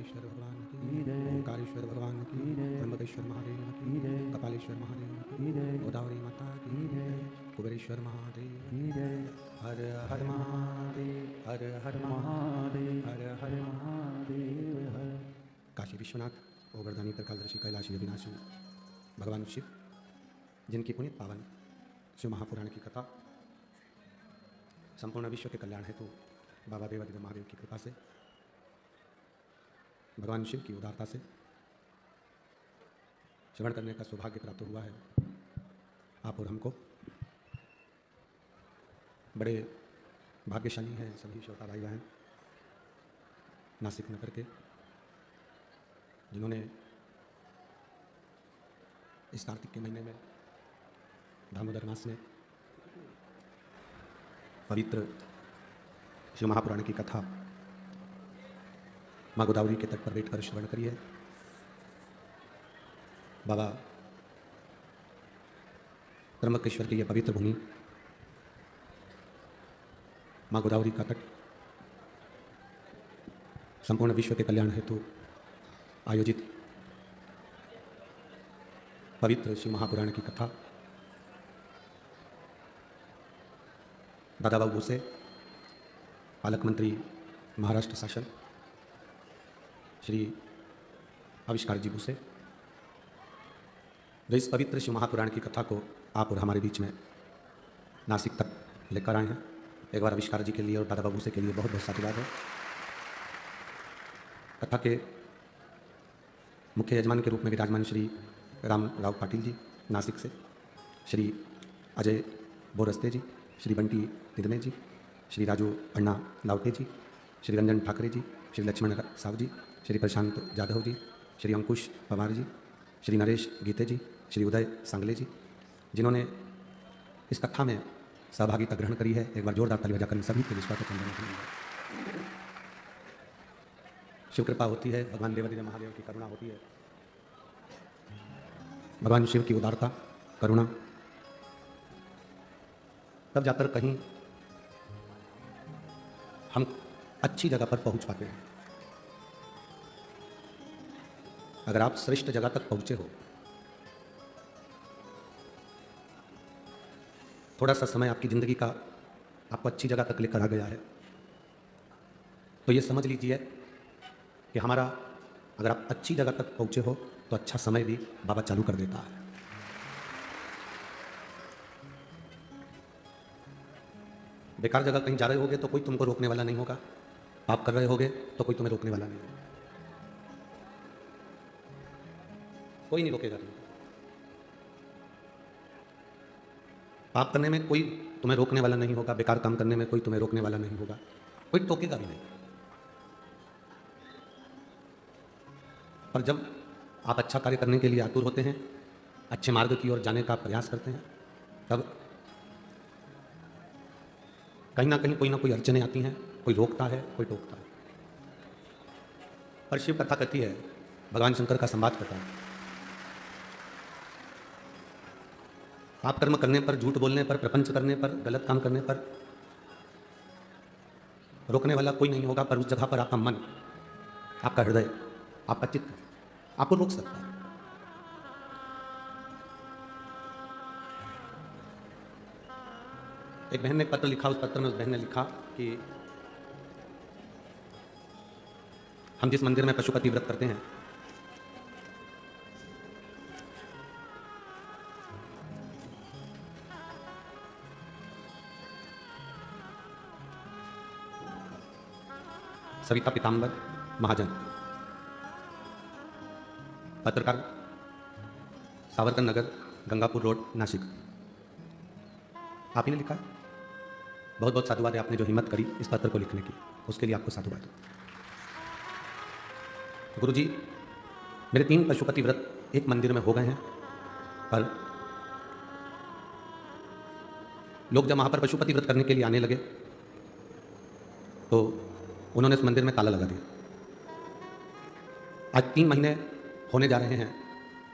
महाकालेश्वर भगवान की, ओंकारेश्वर भगवान की, त्र्यंबकेश्वर महादेव की, कपालेश्वर महादेव की, गोदावरी माता की, कुबेरेश्वर महादेव की। हर हर महादेव, हर हर महादेव, हर हर महादेव हर। काशी विश्वनाथ, गोवर्धनी त्रिकालदर्शी कैलाशी अविनाशी भगवान शिव, जिनकी पुण्य पावन शिव महापुराण की कथा संपूर्ण विश्व के कल्याण हेतु बाबा देवादिदेव महादेव की कृपा से, भगवान शिव की उदारता से श्रवण करने का सौभाग्य प्राप्त हुआ है। आप और हमको बड़े भाग्यशाली हैं सभी श्रोता भाई बहन नासिक नगर के, जिन्होंने इस कार्तिक के महीने में दामोदर मास में पवित्र शिव महापुराण की कथा माँ गोदावरी के तट पर बैठकर श्रवण करी है। बाबा त्र्यंबकेश्वर की यह पवित्र भूमि, माँ गोदावरी का तट, संपूर्ण विश्व के कल्याण हेतु आयोजित पवित्र शिव महापुराण की कथा दादा बाबू भूसे, पालक मंत्री महाराष्ट्र शासन श्री आविष्कार जी भूसे, जो इस पवित्र शिव महापुराण की कथा को आप और हमारे बीच में नासिक तक लेकर आए हैं। एक बार आविष्कार जी के लिए और दादा बाबू भूसे के लिए बहुत बहुत साधुवाद है। कथा के मुख्य यजमान के रूप में विराजमान श्री राम राव पाटिल जी नासिक से, श्री अजय बोरस्ते जी, श्री बंटी तिदने जी, श्री राजू अन्ना लावटे जी, श्री रंजन ठाकरे जी, श्री लक्ष्मण साव जी, श्री प्रशांत जाधव जी, श्री अंकुश पवार जी, श्री नरेश गीते जी, श्री उदय सांगले जी, जिन्होंने इस कथा में सहभागिता ग्रहण करी है। एक बार जोरदार ताली बजाकर सभी के विश्वास चंदन। शिव कृपा होती है, भगवान देवादिदेव महादेव की करुणा होती है, भगवान शिव की उदारता करुणा, तब जाकर कहीं हम अच्छी जगह पर पहुंच पाते हैं। अगर आप श्रेष्ठ जगह तक पहुंचे हो, थोड़ा सा समय आपकी जिंदगी का आपको अच्छी जगह तक लेकर आ गया है, तो ये समझ लीजिए कि हमारा, अगर आप अच्छी जगह तक पहुंचे हो तो अच्छा समय भी बाबा चालू कर देता है। बेकार जगह कहीं जा रहे होगे तो कोई तुमको रोकने वाला नहीं होगा, पाप कर रहे होगे तो कोई तुम्हें रोकने वाला नहीं होगा, कोई नहीं रोकेगा तुम्हें। पाप करने में कोई तुम्हें रोकने वाला नहीं होगा, बेकार काम करने में कोई तुम्हें रोकने वाला नहीं होगा, कोई टोकेगा भी नहीं। पर जब आप अच्छा कार्य करने के लिए आतुर होते हैं, अच्छे मार्ग की ओर जाने का प्रयास करते हैं, तब कहीं ना कहीं कोई ना कोई अड़चनें आती हैं, कोई रोकता है, कोई टोकता है। पर शिव कथा कहती है, भगवान शंकर का संवाद कहता है, पाप कर्म करने पर, झूठ बोलने पर, प्रपंच करने पर, गलत काम करने पर रोकने वाला कोई नहीं होगा, पर उस जगह पर आपका मन, आपका हृदय, आपका चित्त आपको रोक सकता है। एक बहन ने पत्र लिखा, उस पत्र में उस बहन ने लिखा कि हम जिस मंदिर में पशुपति व्रत करते हैं, सविता पीताम्बर महाजन, पत्रकार, सावरकर नगर, गंगापुर रोड, नासिक, आप ही ने लिखा। बहुत बहुत साधुवाद है, आपने जो हिम्मत करी इस पत्र को लिखने की, उसके लिए आपको साधुवाद। गुरुजी, मेरे 3 पशुपति व्रत एक मंदिर में हो गए हैं, पर लोग जब वहाँ पर पशुपति व्रत करने के लिए आने लगे तो उन्होंने इस मंदिर में ताला लगा दिया। आज 3 महीने होने जा रहे हैं,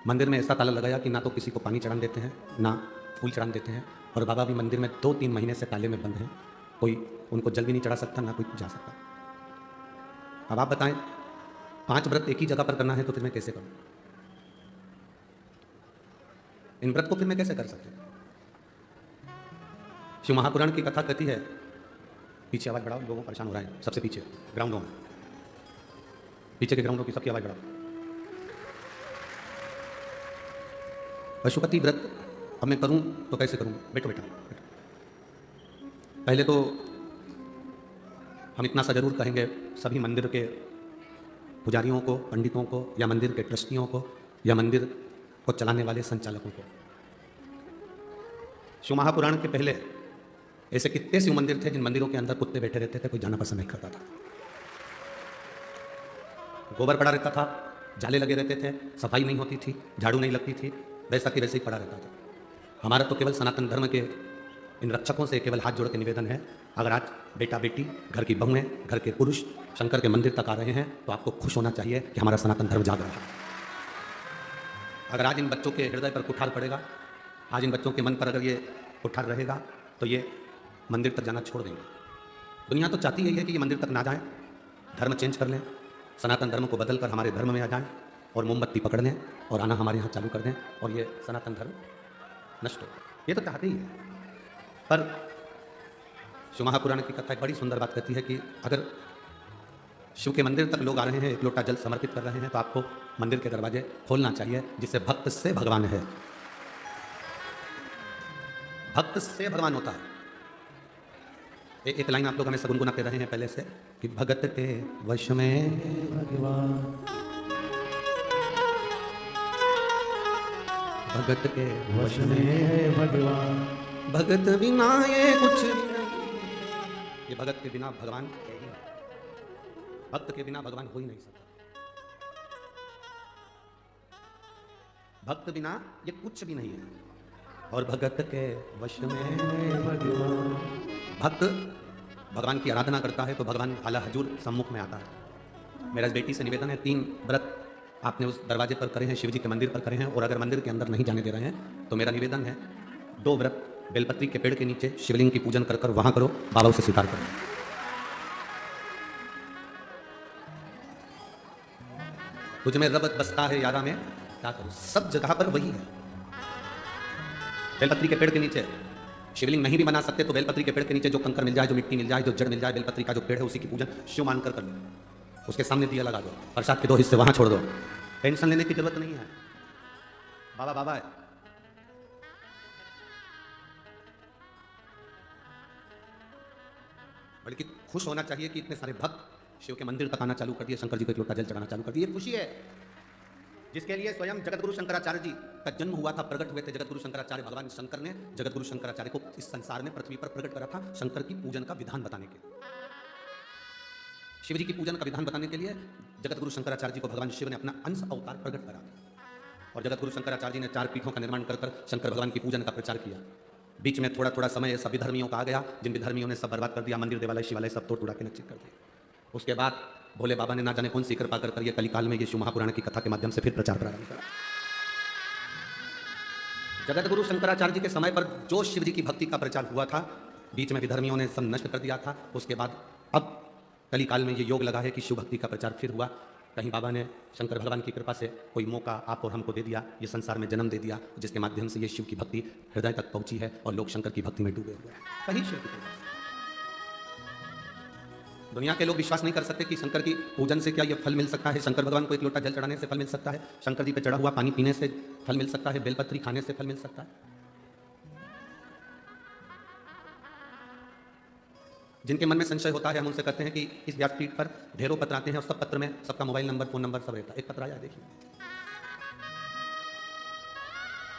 मंदिर में ऐसा ताला लगाया कि ना तो किसी को पानी चढ़ाने देते हैं, ना फूल चढ़ाने देते हैं, और बाबा भी मंदिर में 2-3 महीने से ताले में बंद हैं। कोई उनको जल भी नहीं चढ़ा सकता, ना कोई जा सकता। अब आप बताएं 5 व्रत एक ही जगह पर करना है तो फिर मैं कैसे करूं? इन व्रत को फिर मैं कैसे कर सकता हूं? शिव महापुराण की कथा कहती है, पीछे आवाज बढ़ाओ, लोगों परेशान हो रहे हैं, सबसे पीछे ग्राउंडों में, पीछे के ग्राउंडों की सबकी आवाज बढ़ाओ। पशुपति व्रत अब मैं करूं तो कैसे करूं? बैठो बेटा, पहले तो हम इतना सा जरूर कहेंगे सभी मंदिर के पुजारियों को, पंडितों को, या मंदिर के ट्रस्टियों को, या मंदिर को चलाने वाले संचालकों को, शिव महापुराण के पहले ऐसे कितने शिव मंदिर थे जिन मंदिरों के अंदर कुत्ते बैठे रहते थे, कोई जाना पसंद नहीं करता था। गोबर पड़ा रहता था, जाले लगे रहते थे, सफाई नहीं होती थी, झाड़ू नहीं लगती थी, वैसा कि वैसे ही पड़ा रहता था। हमारा तो केवल सनातन धर्म के इन रक्षकों से केवल हाथ जोड़ के निवेदन है, अगर आज बेटा बेटी, घर की बहुएं, घर के पुरुष शंकर के मंदिर तक आ रहे हैं तो आपको खुश होना चाहिए कि हमारा सनातन धर्म जाग रहा है। अगर आज इन बच्चों के हृदय पर कुठार पड़ेगा, आज इन बच्चों के मन पर अगर ये कुठार रहेगा तो ये मंदिर तक जाना छोड़ देंगे। दुनिया तो चाहती यही है कि ये मंदिर तक ना जाएं, धर्म चेंज कर लें, सनातन धर्म को बदल कर हमारे धर्म में आ जाएं और मोमबत्ती पकड़ लें और आना हमारे यहाँ चालू कर दें और ये सनातन धर्म नष्ट हो। ये तो चाहते ही है। पर शिव महापुराण की कथा एक बड़ी सुंदर बात कहती है कि अगर शिव के मंदिर तक लोग आ रहे हैं, एक लोटा जल समर्पित कर रहे हैं, तो आपको मंदिर के दरवाजे खोलना चाहिए, जिससे भक्त से भगवान है, भक्त से भगवान होता है। एक लाइन आप लोग हमें गुनगुनाते रहे हैं पहले से कि भगत के वश में भगवान, भगत के वश में भगवान, भगत बिना ये कुछ भी नहीं। ये भगत के बिना भगवान है ही नहीं, भक्त के बिना भगवान हो ही नहीं सकता। भक्त बिना ये कुछ भी नहीं है। और भगत के वश में भगवान, भक्त भगवान की आराधना करता है तो भगवान आला हजूर सम्मुख में आता है। मेरा इस बेटी से निवेदन है, 3 व्रत आपने उस दरवाजे पर करे हैं, शिव जी के मंदिर पर करे हैं, और अगर मंदिर के अंदर नहीं जाने दे रहे हैं तो मेरा निवेदन है 2 व्रत बेलपत्री के पेड़ के नीचे शिवलिंग की पूजन कर वहां करो, बाबा उसे स्वीकार करो। तुझ में रब बसता है यारा में, क्या करूं, सब जगह पर वही है। बेलपत्री के पेड़ के नीचे शिवलिंग नहीं भी बना सकते तो बेलपत्री के पेड़ के नीचे जो कंकर मिल जाए, जो मिट्टी मिल जाए, जो जड़ मिल जाए, बेलपत्री का जो पेड़ है उसी की पूजन शिव मानकर कर लो। उसके सामने दिया लगा दो, प्रसाद के 2 हिस्से वहां छोड़ दो, टेंशन लेने की जरूरत नहीं है। बाबा बाबा है। बल्कि खुश होना चाहिए कि इतने सारे भक्त शिव के मंदिर तक आना चालू कर दिए, शंकर जी को एक लोटा जल चढ़ाना चालू कर दिए। खुशी है जिसके लिए स्वयं जगतगुरु शंकराचार्य जी का जन्म हुआ था, प्रकट हुए थे जगतगुरु शंकराचार्य। भगवान शंकर ने जगतगुरु शंकराचार्य को इस संसार में, पृथ्वी पर प्रकट करा था शंकर की पूजन का विधान बताने के लिए। शिव जी की पूजन का विधान बताने के लिए जगतगुरु शंकराचार्य जी को भगवान शिव ने अपना अंश अवतार प्रकट करा और जगतगुरु शंकराचार्य जी ने 4 पीठों का निर्माण कर शंकर भगवान की पूजन का प्रचार किया। बीच में थोड़ा थोड़ा समय सब विधर्मियों का आ गया, जिन विधर्मियों ने सब बर्बाद कर दिया, मंदिर देवालय शिवालय सब तोड़ टुड़ा के नचित कर दिया। उसके बाद भोले बाबा ने ना जाने कौन सी कृपा कर ये कलिकाल में ये शिव महापुराण की कथा के माध्यम से फिर प्रचार प्रारंभ करा। जगतगुरु शंकराचार्य जी के समय पर जो शिव जी की भक्ति का प्रचार हुआ था, बीच में विधर्मियों ने सब नष्ट कर दिया था। उसके बाद अब कलिकाल में ये योग लगा है कि शिव भक्ति का प्रचार फिर हुआ। कहीं बाबा ने शंकर भगवान की कृपा से कोई मौका आप और हमको दे दिया, ये संसार में जन्म दे दिया, जिसके माध्यम से ये शिव की भक्ति हृदय तक पहुंची है और लोग शंकर की भक्ति में डूबे हुए हैं। कहीं शिव की कृपा। दुनिया के लोग विश्वास नहीं कर सकते कि शंकर की पूजन से क्या ये फल मिल सकता है। शंकर भगवान को एक लोटा जल चढ़ाने से फल मिल सकता है, शंकर जी पे चढ़ा हुआ पानी पीने से फल मिल सकता है, बेलपत्री खाने से फल मिल सकता है। जिनके मन में संशय होता है हम उनसे कहते हैं कि इस व्यासपीठ पर ढेरों पत्र आते हैं और सब पत्र में सबका मोबाइल नंबर, फोन नंबर सब रहता है। एक पत्र आया, देखिए।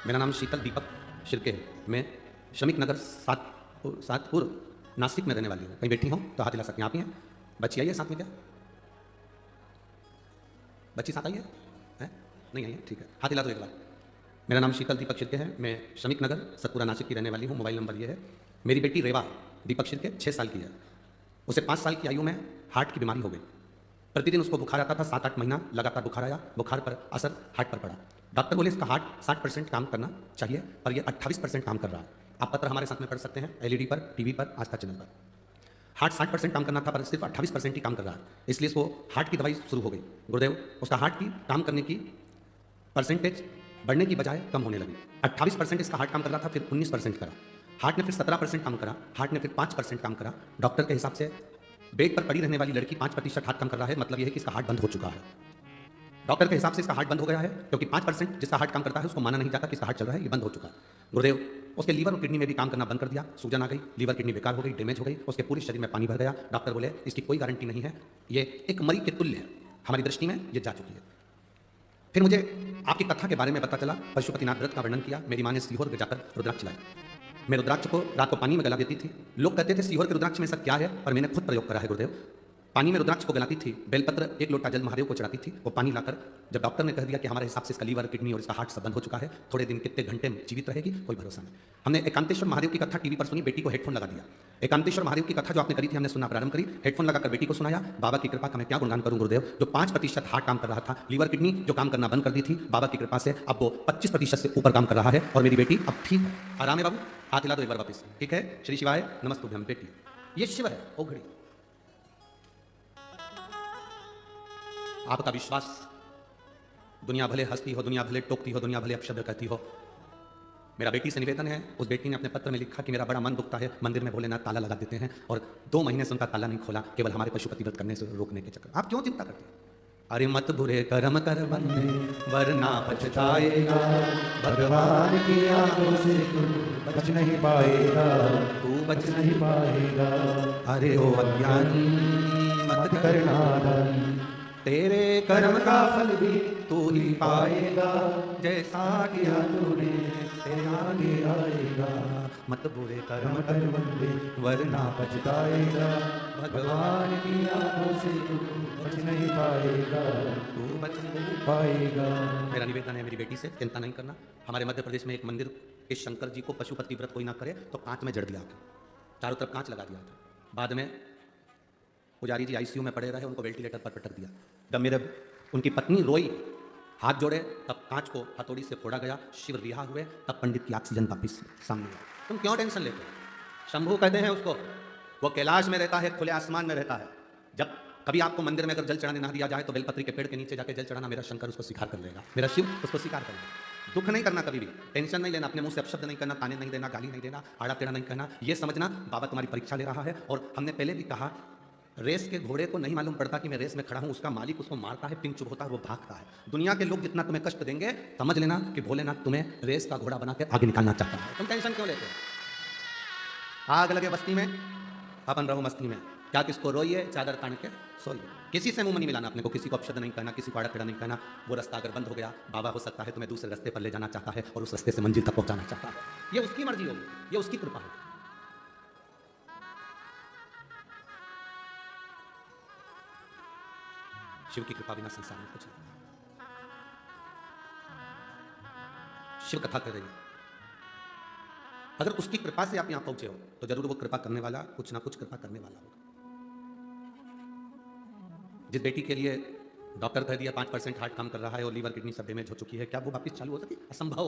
मेरा नाम शीतल दीपक शिर्के है, मैं श्रमिक नगर सातपुर नासिक में रहने वाली हूँ। कहीं बैठी हूँ तो हाथ हिला सकते हैं। आप ही हैं? बच्ची आई है साथ में क्या? बच्ची साथ आई है? नहीं आई है? ठीक है, हाथ हिला दो एक बार। मेरा नाम शीतल दीपक शिर्के है, मैं श्रमिक नगर सतपुरा नासिक की रहने वाली हूँ। मोबाइल नंबर ये है। मेरी बेटी रेवा दीपक शिर्के 6 साल की है। उसे 5 साल की आयु में हार्ट की बीमारी हो गई। प्रतिदिन उसको बुखार आता था, 7-8 महीना लगातार बुखार आया। बुखार पर असर हार्ट पर पड़ा। डॉक्टर बोले इसका हार्ट 60% काम करना चाहिए और ये 28% काम कर रहा है। आप पत्र हमारे साथ में पढ़ सकते हैं, LED पर, TV पर, आस्था चैनल पर। हार्ट 60% काम करना था पर सिर्फ 28% ही काम कर रहा है, इसलिए इसको हार्ट की दवाई शुरू हो गई। गुरुदेव उसका हार्ट की काम करने की परसेंटेज बढ़ने की बजाय कम होने लगी। 28% इसका हार्ट काम कर रहा था, फिर 19% करा। हार्ट ने फिर 17% काम करा, हार्ट ने फिर 5% काम करा। डॉक्टर के हिसाब से बेड पर पड़ी रहने वाली लड़की 5% हार्ट काम कर रहा है, मतलब यह है कि इसका हार्ट बंद हो चुका है। डॉक्टर के हिसाब से इसका हार्ट बंद हो गया है, क्योंकि 5% जिसका हार्ट काम करता है उसको माना नहीं जाता कि इसका हार्ट चल रहा है, ये बंद हो चुका है। गुरुदेव उसके लीवर और किडनी में भी काम करना बंद कर दिया, सूजन आ गई, लीवर किडनी बेकार हो गई, डैमेज हो गई, उसके पूरे शरीर में पानी भर गया। डॉक्टर बोले इसकी कोई गारंटी नहीं है, ये एक मरी के तुल्य है, हमारी दृष्टि में ये जा चुकी है। फिर मुझे आपकी कथा के बारे में पता चला, पशुपतिनाथ व्रत का वर्णन किया। मेरी माँ ने सीहोर जाकर रुद्राक्ष लाई। मैं रुद्राक्ष को रात को पानी में गला देती थी। लोग कहते थे सीहोर के रुद्राक्ष में ऐसा क्या है, पर मैंने खुद प्रयोग करा है गुरुदेव। पानी में रुद्राक्ष को गलाती थी, बेलपत्र 1 लोटा जल महादेव को चढ़ाती थी, वो पानी लाकर जब डॉक्टर ने कह दिया कि हमारे हिसाब से इसका लीवर किडनी और इसका हार्ट सब बंद हो चुका है, थोड़े दिन कितने घंटे जीवित रहेगी कोई भरोसा नहीं। हमने एकांतेश्वर महादेव की कथा टीवी पर सुनी, बेटी को हेडफोन लगा दिया। एकांतेश्वर महादेव की कथा जो आपने करी थी हमने सुनना प्रारंभ करी, हेडफोन लगाकर बेटी को सुनाया। बाबा की कृपा का मैं क्या गुणगान करूं गुरुदेव, जो 5% हार्ट काम कर रहा था, लीवर किडनी जो काम करना बंद कर दी थी, बाबा की कृपा से अब वो 25% से ऊपर काम कर रहा है और मेरी बेटी अब ठीक है, आराम है। बाबू हाथ हिला दो एक बार वापिस, ठीक है। श्री शिवाय नमस्तुभ्यम। बेटी ये शिव है ओ घड़ी। आपका विश्वास, दुनिया भले हंसती हो, दुनिया भले टोकती हो, दुनिया भले अपशब्द कहती हो, मेरा बेटी से निवेदन है। उस बेटी ने अपने पत्र में लिखा कि मेरा बड़ा मन दुखता है, मंदिर में भोलेनाथ ताला लगा देते हैं और 2 महीने से उनका ताला नहीं खोला, केवल हमारे पशुपति व्रत करने से रोकने के चक्कर। आप क्यों चिंता करते हैं? अरे मत बुरे कर्म कर बंदे वरना पछताएगा, भगवान की आंखों से तू बच नहीं पाएगा, तू बच नहीं पाएगा। अरे ओ अज्ञानी मत कर नादानी, तेरे कर्म का फल भी तू ही पाएगा, जैसा किया तूने तेरे आगे आएगा। मत बुरे कर्म कर्म कर बंदे वरना पछताएगा, भगवान की आंखों से तू बच नहीं पाएगा, तू बच नहीं पाएगा। मेरा निवेदन है मेरी बेटी से चिंता नहीं करना। हमारे मध्य प्रदेश में एक मंदिर के शंकर जी को पशुपति व्रत कोई ना करे तो कांच में जड़ दिया था, चारों तरफ कांच लगा दिया था। बाद में पुजारी जी आईसीयू में पड़े रहे, उनको वेंटिलेटर पर पटक दिया। जब मेरे उनकी पत्नी रोई, हाथ जोड़े, तब कांच को हथौड़ी से फोड़ा गया, शिव रिहा हुए, तब पंडित की ऑक्सीजन वापिस सामने आई। तुम क्यों टेंशन लेते हो? शंभू कहते हैं उसको, वो कैलाश में रहता है, खुले आसमान में रहता है। जब कभी आपको मंदिर में अगर जल चढ़ाने ना दिया जाए तो बेलपत्री के पेड़ के नीचे जाके जल चढ़ाना, मेरा शंकर उसको स्वीकार कर लेगा, मेरा शिव उसको स्वीकार कर लेगा। दुख नहीं करना, कभी भी टेंशन नहीं लेना, अपने मुंह से अपशब्द नहीं करना, ताने नहीं देना, गाली नहीं देना, आड़ा टेढ़ा नहीं कहना। ये समझना बाबा तुम्हारी परीक्षा ले रहा है। और हमने पहले भी कहा, रेस के घोड़े को नहीं मालूम पड़ता कि मैं रेस में खड़ा हूं, उसका मालिक उसको मारता है, पिन चुप होता है, वो भागता है। दुनिया के लोग जितना तुम्हें कष्ट देंगे, समझ लेना कि भोलेनाथ तुम्हें रेस का घोड़ा बना के आगे निकालना चाहता है। तुम टेंशन क्यों लेते हो? आग लगे बस्ती में, अपन रहो मस्ती में, क्या किसको रोइए, चादर तान के सोइए। किसी से मुंह नहीं मिलाना अपने को, किसी को अपशब्द नहीं कहना, किसी को आड़ा टेढ़ा नहीं कहना। वो रास्ता अगर बंद हो गया, बाबा हो सकता है तुम्हें दूसरे रास्ते पर ले जाना चाहता है और उस रास्ते से मंजिल तक पहुंचाना चाहता है। ये उसकी मर्जी होगी, ये उसकी कृपा होगी। शिव की कृपा बिना संसार में कुछ नहीं। शिव कथा कर रही है, अगर उसकी कृपा से आप यहां पहुंचे हो तो जरूर वो कृपा करने वाला कुछ ना कुछ कृपा करने वाला होगा। जिस बेटी के लिए डॉक्टर कह दिया 5% हार्ट काम कर रहा है और लीवर किडनी सब डैमेज हो चुकी है, क्या वो वापिस चालू हो सके? असंभव।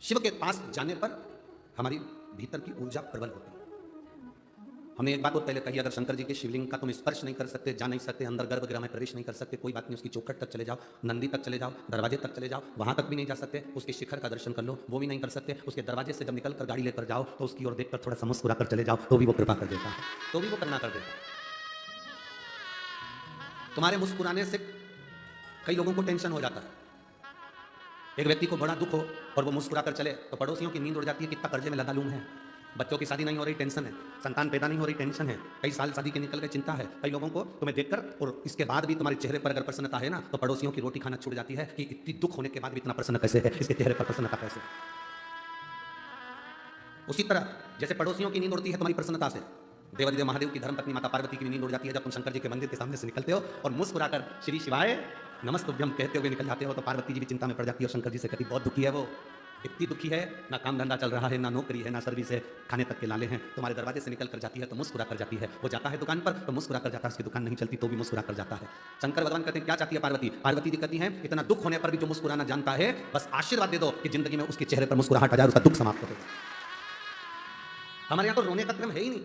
शिव के पास जाने पर हमारी भीतर की ऊर्जा प्रबल होती है। हमने एक बात बहुत पहले कही, अगर शंकर जी के शिवलिंग का तुम स्पर्श नहीं कर सकते, जा नहीं सकते, अंदर गर्भगृह में प्रवेश नहीं कर सकते, कोई बात नहीं, उसकी चौखट तक चले जाओ, नंदी तक चले जाओ, दरवाजे तक चले जाओ, वहां तक भी नहीं जा सकते, उसके शिखर का दर्शन कर लो, वो भी नहीं कर सकते। उसके दरवाजे से जब निकल कर गाड़ी लेकर जाओ तो उसकी ओर देखकर थोड़ा सा मुस्कुरा कर चले जाओ, तो भी वो कृपा कर देता है, तो भी वो करना कर देता है। तुम्हारे मुस्कुराने से कई लोगों को टेंशन हो जाता है। एक व्यक्ति को बड़ा दुख हो और वो मुस्कुरा कर चले तो पड़ोसियों की नींद उड़ जाती है, कितना कर्जे में लगा लूं है। बच्चों की शादी नहीं हो रही, टेंशन है। संतान पैदा नहीं हो रही, टेंशन है। कई साल शादी के निकल गए, चिंता है। कई लोगों को तुम्हें देखकर और इसके बाद भी तुम्हारे चेहरे पर अगर प्रसन्नता है ना, तो पड़ोसियों की रोटी खाना छूट जाती है कि इतनी दुख होने के बाद भी इतना प्रसन्न कैसे है, इसके चेहरे पर प्रसन्नता कैसे। उसी तरह जैसे पड़ोसियों की नींद उड़ती है तुम्हारी प्रसन्नता से, देवादिदेव महादेव की धर्मपत्नी माता पार्वती की नींद उड़ जाती है जब तुम शंकर जी के मंदिर के सामने से निकलते हो और मुस्कुराकर श्री शिवाय नमस्तुभ्यम कहते हुए निकल जाते हो, तो पार्वती जी भी चिंता में पड़ जाती है और शंकर जी से कहती बहुत दुखी है वो, इतनी दुखी है, ना काम धंधा चल रहा है, ना नौकरी है, ना सर्विस है, खाने तक के लाले हैं, तुम्हारे दरवाजे से निकल कर जाती है तो मुस्कुरा कर जाती है। वो जाता है दुकान पर तो मुस्कुरा कर जाता है, उसकी दुकान नहीं चलती तो भी मुस्कुरा कर जाता है। शंकर भगवान कहते हैं क्या चाहती है पार्वती? पार्वती जी कहती हैं इतना दुख होने पर भी जो मुस्कुराना जानता है, बस आशीर्वाद दे दो कि जिंदगी में उसके चेहरे पर मुस्कुराहट आ जाए, उसका दुख समाप्त हो। हमारे यहाँ तो रोने का क्रम है ही नहीं।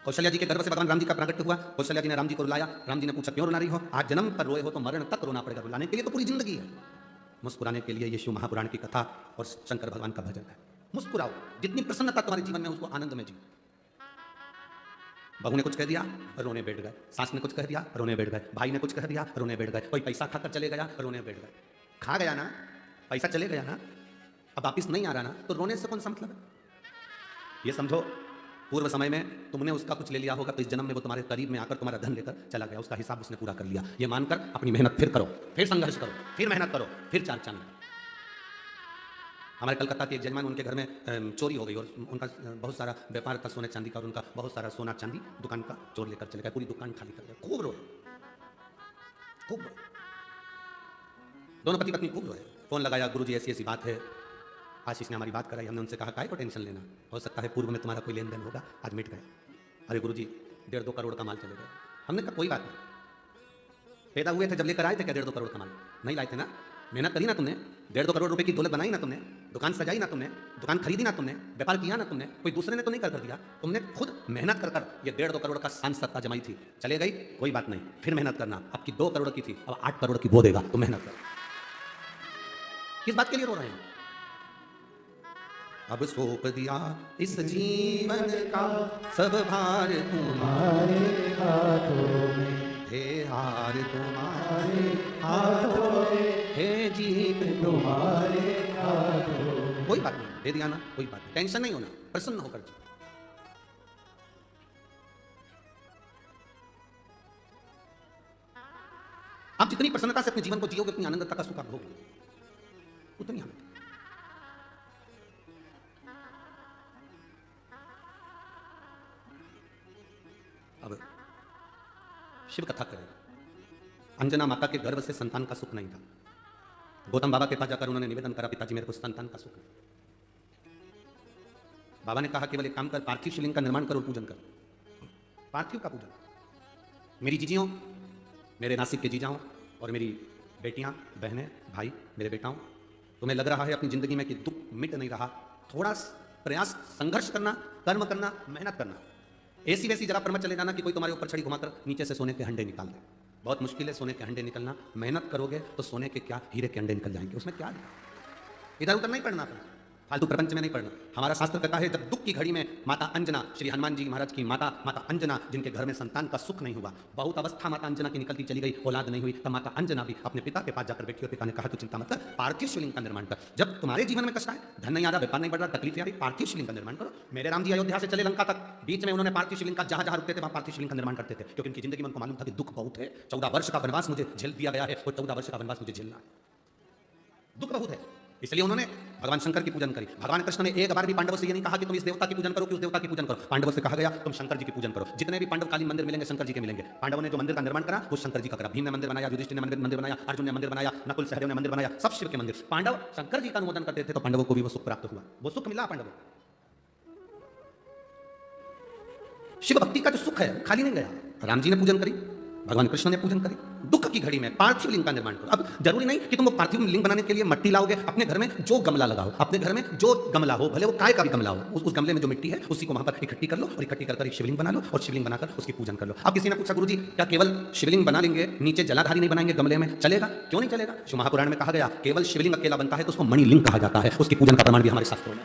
कौशल्या जी के गर्भ से भगवान राम जी का प्राकट्य हुआ, कौशल्या जी ने राम जी को रुलाया, राम जी ने पूछा क्यों रुला रही हो? आज जन्म पर रोए हो तो मरण तक रोना पड़ेगा। रुलाने के लिए तो पूरी जिंदगी है, मुस्कुराने के लिए ये शिव महापुराण की कथा और शंकर भगवान का भजन है। मुस्कुराओ, जितनी प्रसन्नता तुम्हारे जीवन में उसको आनंद में जी। बहू ने कुछ कह दिया रोने बैठ गए, सास ने कुछ कह दिया रोने बैठ गए, भाई ने कुछ कह दिया रोने बैठ गए, कोई पैसा खाकर चले गया रोने बैठ गए। खा गया ना, पैसा चले गया ना, अब वापिस नहीं आ रहा ना, तो रोने से कौन सा मतलब है? ये समझो पूर्व समय में तुमने उसका कुछ ले लिया होगा तो इस जन्म में वो तुम्हारे करीब में आकर तुम्हारा धन लेकर चला गया, उसका हिसाब उसने पूरा कर लिया। ये मानकर अपनी मेहनत फिर करो, फिर संघर्ष करो, फिर मेहनत करो, फिर चार चांद। हमारे कलकत्ता के एक जजमान, उनके घर में चोरी हो गई और उनका बहुत सारा व्यापार था सोने चांदी का, और उनका बहुत सारा सोना चांदी दुकान का चोर लेकर चले गए, पूरी दुकान खाली कर गए। खूब रोए, खूब रोए, दोनों पति पत्नी खूब रोए। फोन लगाया, गुरुजी ऐसी ऐसी बात है, आशीष ने हमारी बात कराई, हमने उनसे कहा काहे को टेंशन लेना, हो सकता है पूर्व में तुम्हारा कोई लेन देन होगा, आज मिट गए। अरे गुरुजी 1.5-2 करोड़ का माल चले गए। हमने कहा कोई बात नहीं, पैदा हुए थे जब लेकर आए थे क्या 1.5-2 करोड़ का माल? नहीं लाए थे ना, मेहनत करी ना तुमने, 1.5-2 करोड़ रुपए की दौलत बनाई ना तुमने, दुकान सजाई ना तुमने, दुकान खरीदी ना तुमने, व्यापार किया ना तुमने, कोई दूसरे ने तो नहीं कर दिया, तुमने खुद मेहनत कर कर ये 1.5-2 करोड़ का शान सत्ता जमाई थी, चले गई, कोई बात नहीं, फिर मेहनत करना। अब की 2 करोड़ की थी, अब 8 करोड़ की वो देगा, तो मेहनत कर। किस बात के लिए रो रहे हैं? अब सौंप दिया इस जीवन का सब भार तुम्हारे हाथों में, हे हार तुम्हारे हाथों में, हे जीत तुम्हारे हाथों में। कोई बात नहीं, दे दिया ना, कोई बात नहीं, टेंशन नहीं होना, प्रसन्न होकर जी। आप जितनी प्रसन्नता से अपने जीवन को जियोगे उतनी आनंदता का सुख आप भोगोगे, उतनी आनंद। अब शिव कथा करें। अंजना माता के गर्भ से संतान का सुख नहीं था। गौतम बाबा के पास जाकर उन्होंने निवेदन करा, पिताजी मेरे को संतान का सुख है। बाबा ने कहा केवल एक काम कर, पार्थिव शिवलिंग का निर्माण कर और पूजन कर, पार्थिव का पूजन। मेरी जीजियों, मेरे नासिक के जीजाओं और मेरी बेटियां, बहनें, भाई, मेरे बेटाओं, तुम्हें लग रहा है अपनी जिंदगी में कि दुख मिट नहीं रहा, थोड़ा प्रयास, संघर्ष करना, कर्म करना, मेहनत करना। ऐसी वैसी जगह पर मत चले जाना कि कोई तुम्हारे ऊपर छड़ी घुमाकर नीचे से सोने के हंडे निकाल दे। बहुत मुश्किल है सोने के हंडे निकलना, मेहनत करोगे तो सोने के क्या हीरे के अंडे निकल जाएंगे, उसमें क्या दिखा। इधर उधर नहीं पढ़ना अपना, फालतू प्रपंच में नहीं पढ़ना। हमारा शास्त्र कहता है जब दुख की घड़ी में माता अंजना, श्री हनुमान जी महाराज की माता, माता अंजना, जिनके घर में संतान का सुख नहीं हुआ, बहुत अवस्था माता अंजना की निकलती चली गई, औलाद नहीं हुई, तब माता अंजना भी अपने पिता के पास जाकर बैठी और पिता ने कहा तू चिंता मत कर, पार्थिव शिवलिंग का निर्माण कर। जब तुम्हारे जीवन में कष्ट आए, धन नहीं आ रहा, व्यापार नहीं बढ़ रहा, तकलीफ आ रही, पार्थिव शिवलिंग का निर्माण करो। मेरे राम जी अयोध्या से चले लंका तक, बीच में उन्होंने पार्थिव शिवलिंग का जहां जहां रुकते थे वहां पार्थिव शिवलिंग का निर्माण करते थे, क्योंकि उनकी जिंदगी में उनको मालूम था कि दुख बहुत है, 14 वर्ष का वनवास मुझे झेल दिया गया है और 14 वर्ष का वनवास मुझे झेलना है, दुख बहुत है। इसलिए उन्होंने भगवान शंकर की पूजन करी। भगवान कृष्ण ने एक बार भी पांडवों से ये नहीं कहा कि तुम इस देवता की पूजन करो कि उस देवता की पूजन करो। पांडवों से कहा गया तुम शंकर जी की पूजन करो। जितने भी पांडव कालीन मंदिर मिलेंगे शंकर जी के मिलेंगे। पांडवों ने जो मंदिर का निर्माण करा वो शंकर जी का करा। भीम ने मंदिर बनाया, युधिष्ठिर ने मंदिर बनाया, अर्जुन ने मंदिर बनाया, नकुल सहदेव ने मंदिर बनाया, सब शिव के मंदिर। पांडव शंकर जी का अनुमोदन करते थे तो पांडवों को भी वो सुख प्राप्त हुआ, वो सुख मिला पांडवों को। शिव भक्ति का जो सुख है खाली नहीं गया। राम जी ने पूजन करी, भगवान कृष्ण ने पूजन करी। दुख की घड़ी में पार्थिव लिंग का निर्माण करो। अब जरूरी नहीं कि तुम वो पार्थिव लिंग बनाने के लिए मिट्टी लाओगे, अपने घर में जो गमला लगाओ, अपने घर में जो गमला हो, भले वो काय का भी गमला हो, उस गमले में जो मिट्टी है उसी को वहां पर इकट्ठी कर लो और इकट्ठी कर एक शिवलिंग बना लो और शिवलिंग बनाकर उसकी पूजन कर लो। अब किसी ने पूछा गुरुजी क्या केवल शिवलिंग बना लेंगे, नीचे जलाधारी नहीं बनाएंगे गमले में, चलेगा? क्यों नहीं चलेगा? शिव महापुराण में कहा गया केवल शिवलिंग अकेला बनता है तो उसको मणिलिंग कहा जाता है, उसकी पूजन का प्रमाण भी हमारे शास्त्रों में।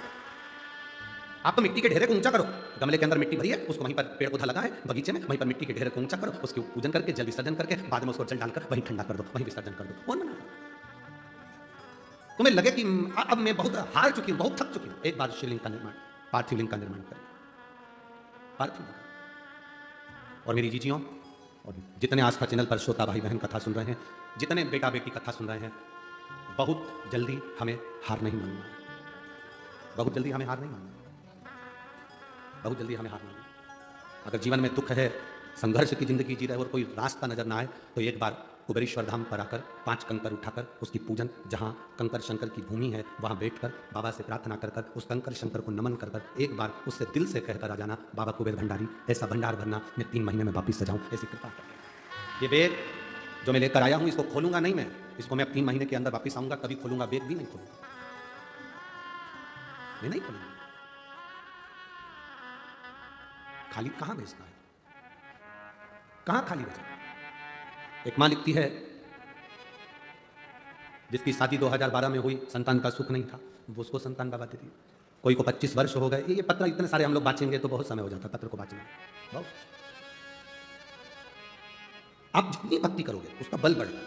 आप तो मिट्टी के ढेरे को ऊंचा करो, गमले के अंदर मिट्टी भरी है, उसको वहीं पर पेड़ पौधा लगा है बगीचे में, वहीं पर मिट्टी के ढेरे को ऊंचा करो, उसकी पूजन करके जल विसर्जन करके बाद में उसको जल डालकर वहीं ठंडा कर दो, वहीं विसर्जन कर दो। कौन मना? तुम्हें लगे कि अब मैं बहुत हार चुकी हूं, बहुत थक चुकी हूं, एक बार शिवलिंग का निर्माण, पार्थिव लिंग का निर्माण करें, पार्थिव। और मेरी जीजियों और जितने आस्था चैनल पर श्रोता भाई बहन कथा सुन रहे हैं, जितने बेटा बेटी कथा सुन रहे हैं, बहुत जल्दी हमें हार नहीं मानना, बहुत जल्दी हमें हार नहीं मानना, बहुत जल्दी हमें हार मानना। अगर जीवन में दुख है, संघर्ष की जिंदगी जी रहे और कोई रास्ता नजर ना आए तो एक बार कुबेरेश्वर धाम पर आकर 5 कंकर उठाकर उसकी पूजन, जहाँ कंकर शंकर की भूमि है वहाँ बैठकर बाबा से प्रार्थना कर कर उस कंकर शंकर को नमन कर कर एक बार उससे दिल से कहकर आ जाना, बाबा कुबेर भंडारी ऐसा भंडार भरना मैं 3 महीने में वापिस सजाऊँ, ऐसी कृपा कर। ये बैग जो मैं लेकर आया हूँ इसको खोलूंगा नहीं, मैं इसको मैं अब 3 महीने के अंदर वापिस आऊंगा, कभी खोलूंगा बैग भी नहीं खोलूंगा, मैं नहीं खोलूंगा। खाली कहां बेचता है, कहां खाली बेचता है। एक मां लिखती है जिसकी शादी 2012 में हुई, संतान का सुख नहीं था, वो उसको संतान बाबा देती। कोई को 25 वर्ष हो गए, ये पत्र इतने सारे हम लोग बांचेंगे तो बहुत समय हो जाता पत्र को बांचने में। आप जितनी भक्ति करोगे उसका बल बढ़ेगा।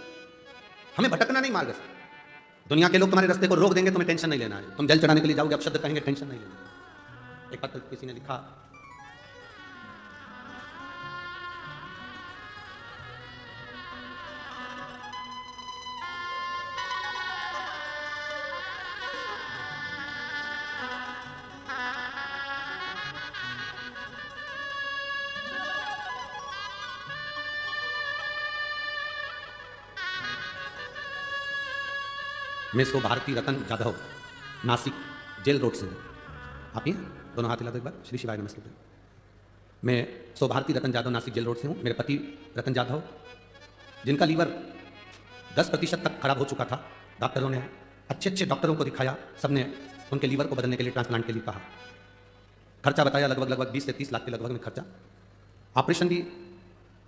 हमें भटकना नहीं मार्ग से। दुनिया के लोग तुम्हारे रास्ते को रोक देंगे, तुम्हें टेंशन नहीं लेना है। तुम जल चढ़ाने के लिए जाओगे, अपशब्द कहेंगे, टेंशन नहीं लेना। एक पत्र किसी ने लिखा, मैं सो भारती रतन जाधव, नासिक जेल रोड से हूँ। आप ये दोनों हाथ हिला दो एक बार, श्री शिवाय नमस्ते। मैं सो भारती रतन जाधव, नासिक जेल रोड से हूँ। मेरे पति रतन जाधव, जिनका लीवर 10% तक खराब हो चुका था, डॉक्टरों ने अच्छे डॉक्टरों को दिखाया, सबने उनके लीवर को बदलने के लिए, ट्रांसप्लांट के लिए कहा। खर्चा बताया लगभग 20 से 30 लाख के लगभग में खर्चा। ऑपरेशन भी,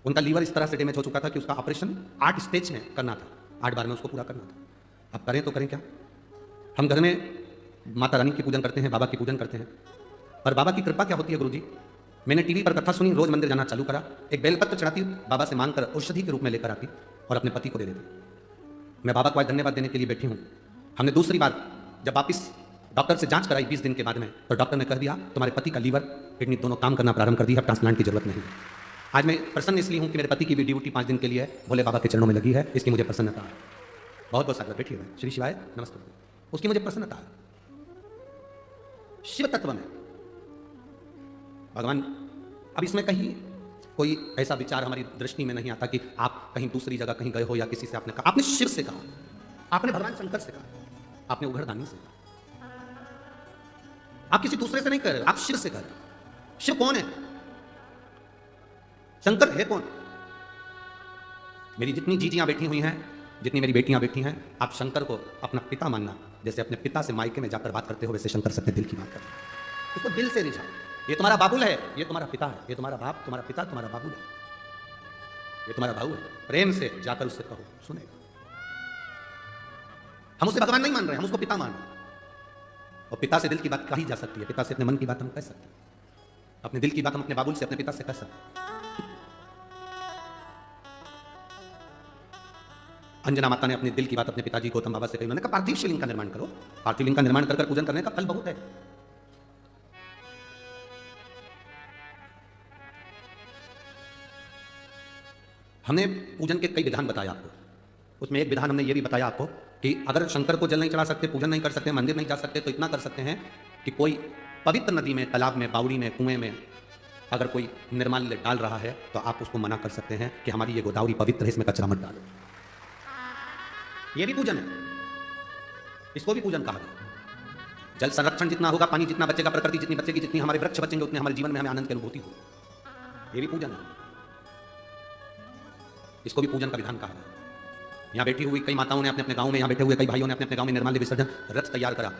उनका लीवर इस तरह से डैमेज हो चुका था कि उसका ऑपरेशन 8 स्टेज में करना था, 8 बार में उसको पूरा करना था। अब करें तो करें क्या। हम घर में माता रानी की पूजन करते हैं, बाबा की पूजन करते हैं, पर बाबा की कृपा क्या होती है गुरुजी। मैंने टीवी पर कथा सुनी, रोज मंदिर जाना चालू करा, एक बेलपत्र चढ़ाती, बाबा से मांगकर औषधि के रूप में लेकर आती और अपने पति को दे देती। मैं बाबा को आज धन्यवाद देने के लिए बैठी हूँ। हमने दूसरी बार जब वापिस डॉक्टर से जांच कराई 20 दिन के बाद में, तो डॉक्टर ने कह दिया तुम्हारे पति का लीवर किडनी दोनों काम करना प्रारंभ कर दी है, ट्रांसप्लांट की जरूरत नहीं। आज मैं प्रसन्न इसलिए हूँ कि मेरे पति की भी ड्यूटी 5 दिन के लिए भोले बाबा के चरणों में लगी है, इसकी मुझे प्रसन्नता है। बहुत बहुत स्वागत, बैठिए। श्री शिवाय नमस्ते। उसकी मुझे प्रसन्नता है। शिव तत्व में भगवान, अब इसमें कहीं कोई ऐसा विचार हमारी दृष्टि में नहीं आता कि आप कहीं दूसरी जगह कहीं गए हो या किसी से आपने कहा। आपने शिव से कहा, आपने भगवान शंकर से कहा, आपने उघड़दानी से कहा। आप किसी दूसरे से नहीं कह रहे, आप शिव से कह रहे। शिव कौन है? शंकर है कौन? मेरी जितनी जीजियां बैठी हुई हैं, जितनी मेरी बेटियां बैठी हैं, आप शंकर को अपना पिता मानना। जैसे अपने पिता से मायके में जाकर बात करते हो, वैसे शंकर से अपने दिल की बात करते। उसको दिल से रिझाओ। ये तुम्हारा बाबुल है, ये तुम्हारा पिता है, ये तुम्हारा बाप, तुम्हारा पिता, तुम्हारा बाबुल है, ये तुम्हारा भाऊ है। प्रेम से जाकर उससे कहो, सुनेगा। हम उसे भगवान नहीं मान रहे, हम उसको पिता मान रहे हैं। और पिता से दिल की बात कही जा सकती है, पिता से अपने मन की बात हम कह सकते हैं, अपने दिल की बात हम अपने बाबुल से, अपने पिता से कह सकते हैं। अंजना माता ने अपने दिल की बात अपने पिताजी गौतम बाबा से कही। उन्होंने कहा पार्थिव शिवलिंग का निर्माण करो। पार्थिव लिंग का निर्माण कर पूजन करने का फल बहुत है। हमने पूजन के कई विधान बताए आपको, उसमें एक विधान हमने ये भी बताया आपको कि अगर शंकर को जल नहीं चढ़ा सकते, पूजन नहीं कर सकते, मंदिर नहीं जा सकते, तो इतना कर सकते हैं कि कोई पवित्र नदी में, तालाब में, बावड़ी में, कुएं में अगर कोई निर्माल्य डाल रहा है तो आप उसको मना कर सकते हैं कि हमारी ये गोदावरी पवित्र है, इसमें कचरा मत डालो। ये भी पूजन है, इसको भी पूजन कहा गया। जल संरक्षण जितना होगा, पानी जितना बचेगा, प्रकृति जितनी बचेगी, जितनी हमारे वृक्ष बचेंगे, उतने हमारे जीवन में हमें आनंद की अनुभूति होगी। ये भी पूजन है, इसको भी पूजन का विधान कहा गया। यहाँ बैठी हुई कई माताओं ने अपने अपने गांव में, यहाँ बैठे हुए कई भाइयों ने अपने अपने गांव में निर्माल्य विसर्जन रथ तैयार करा।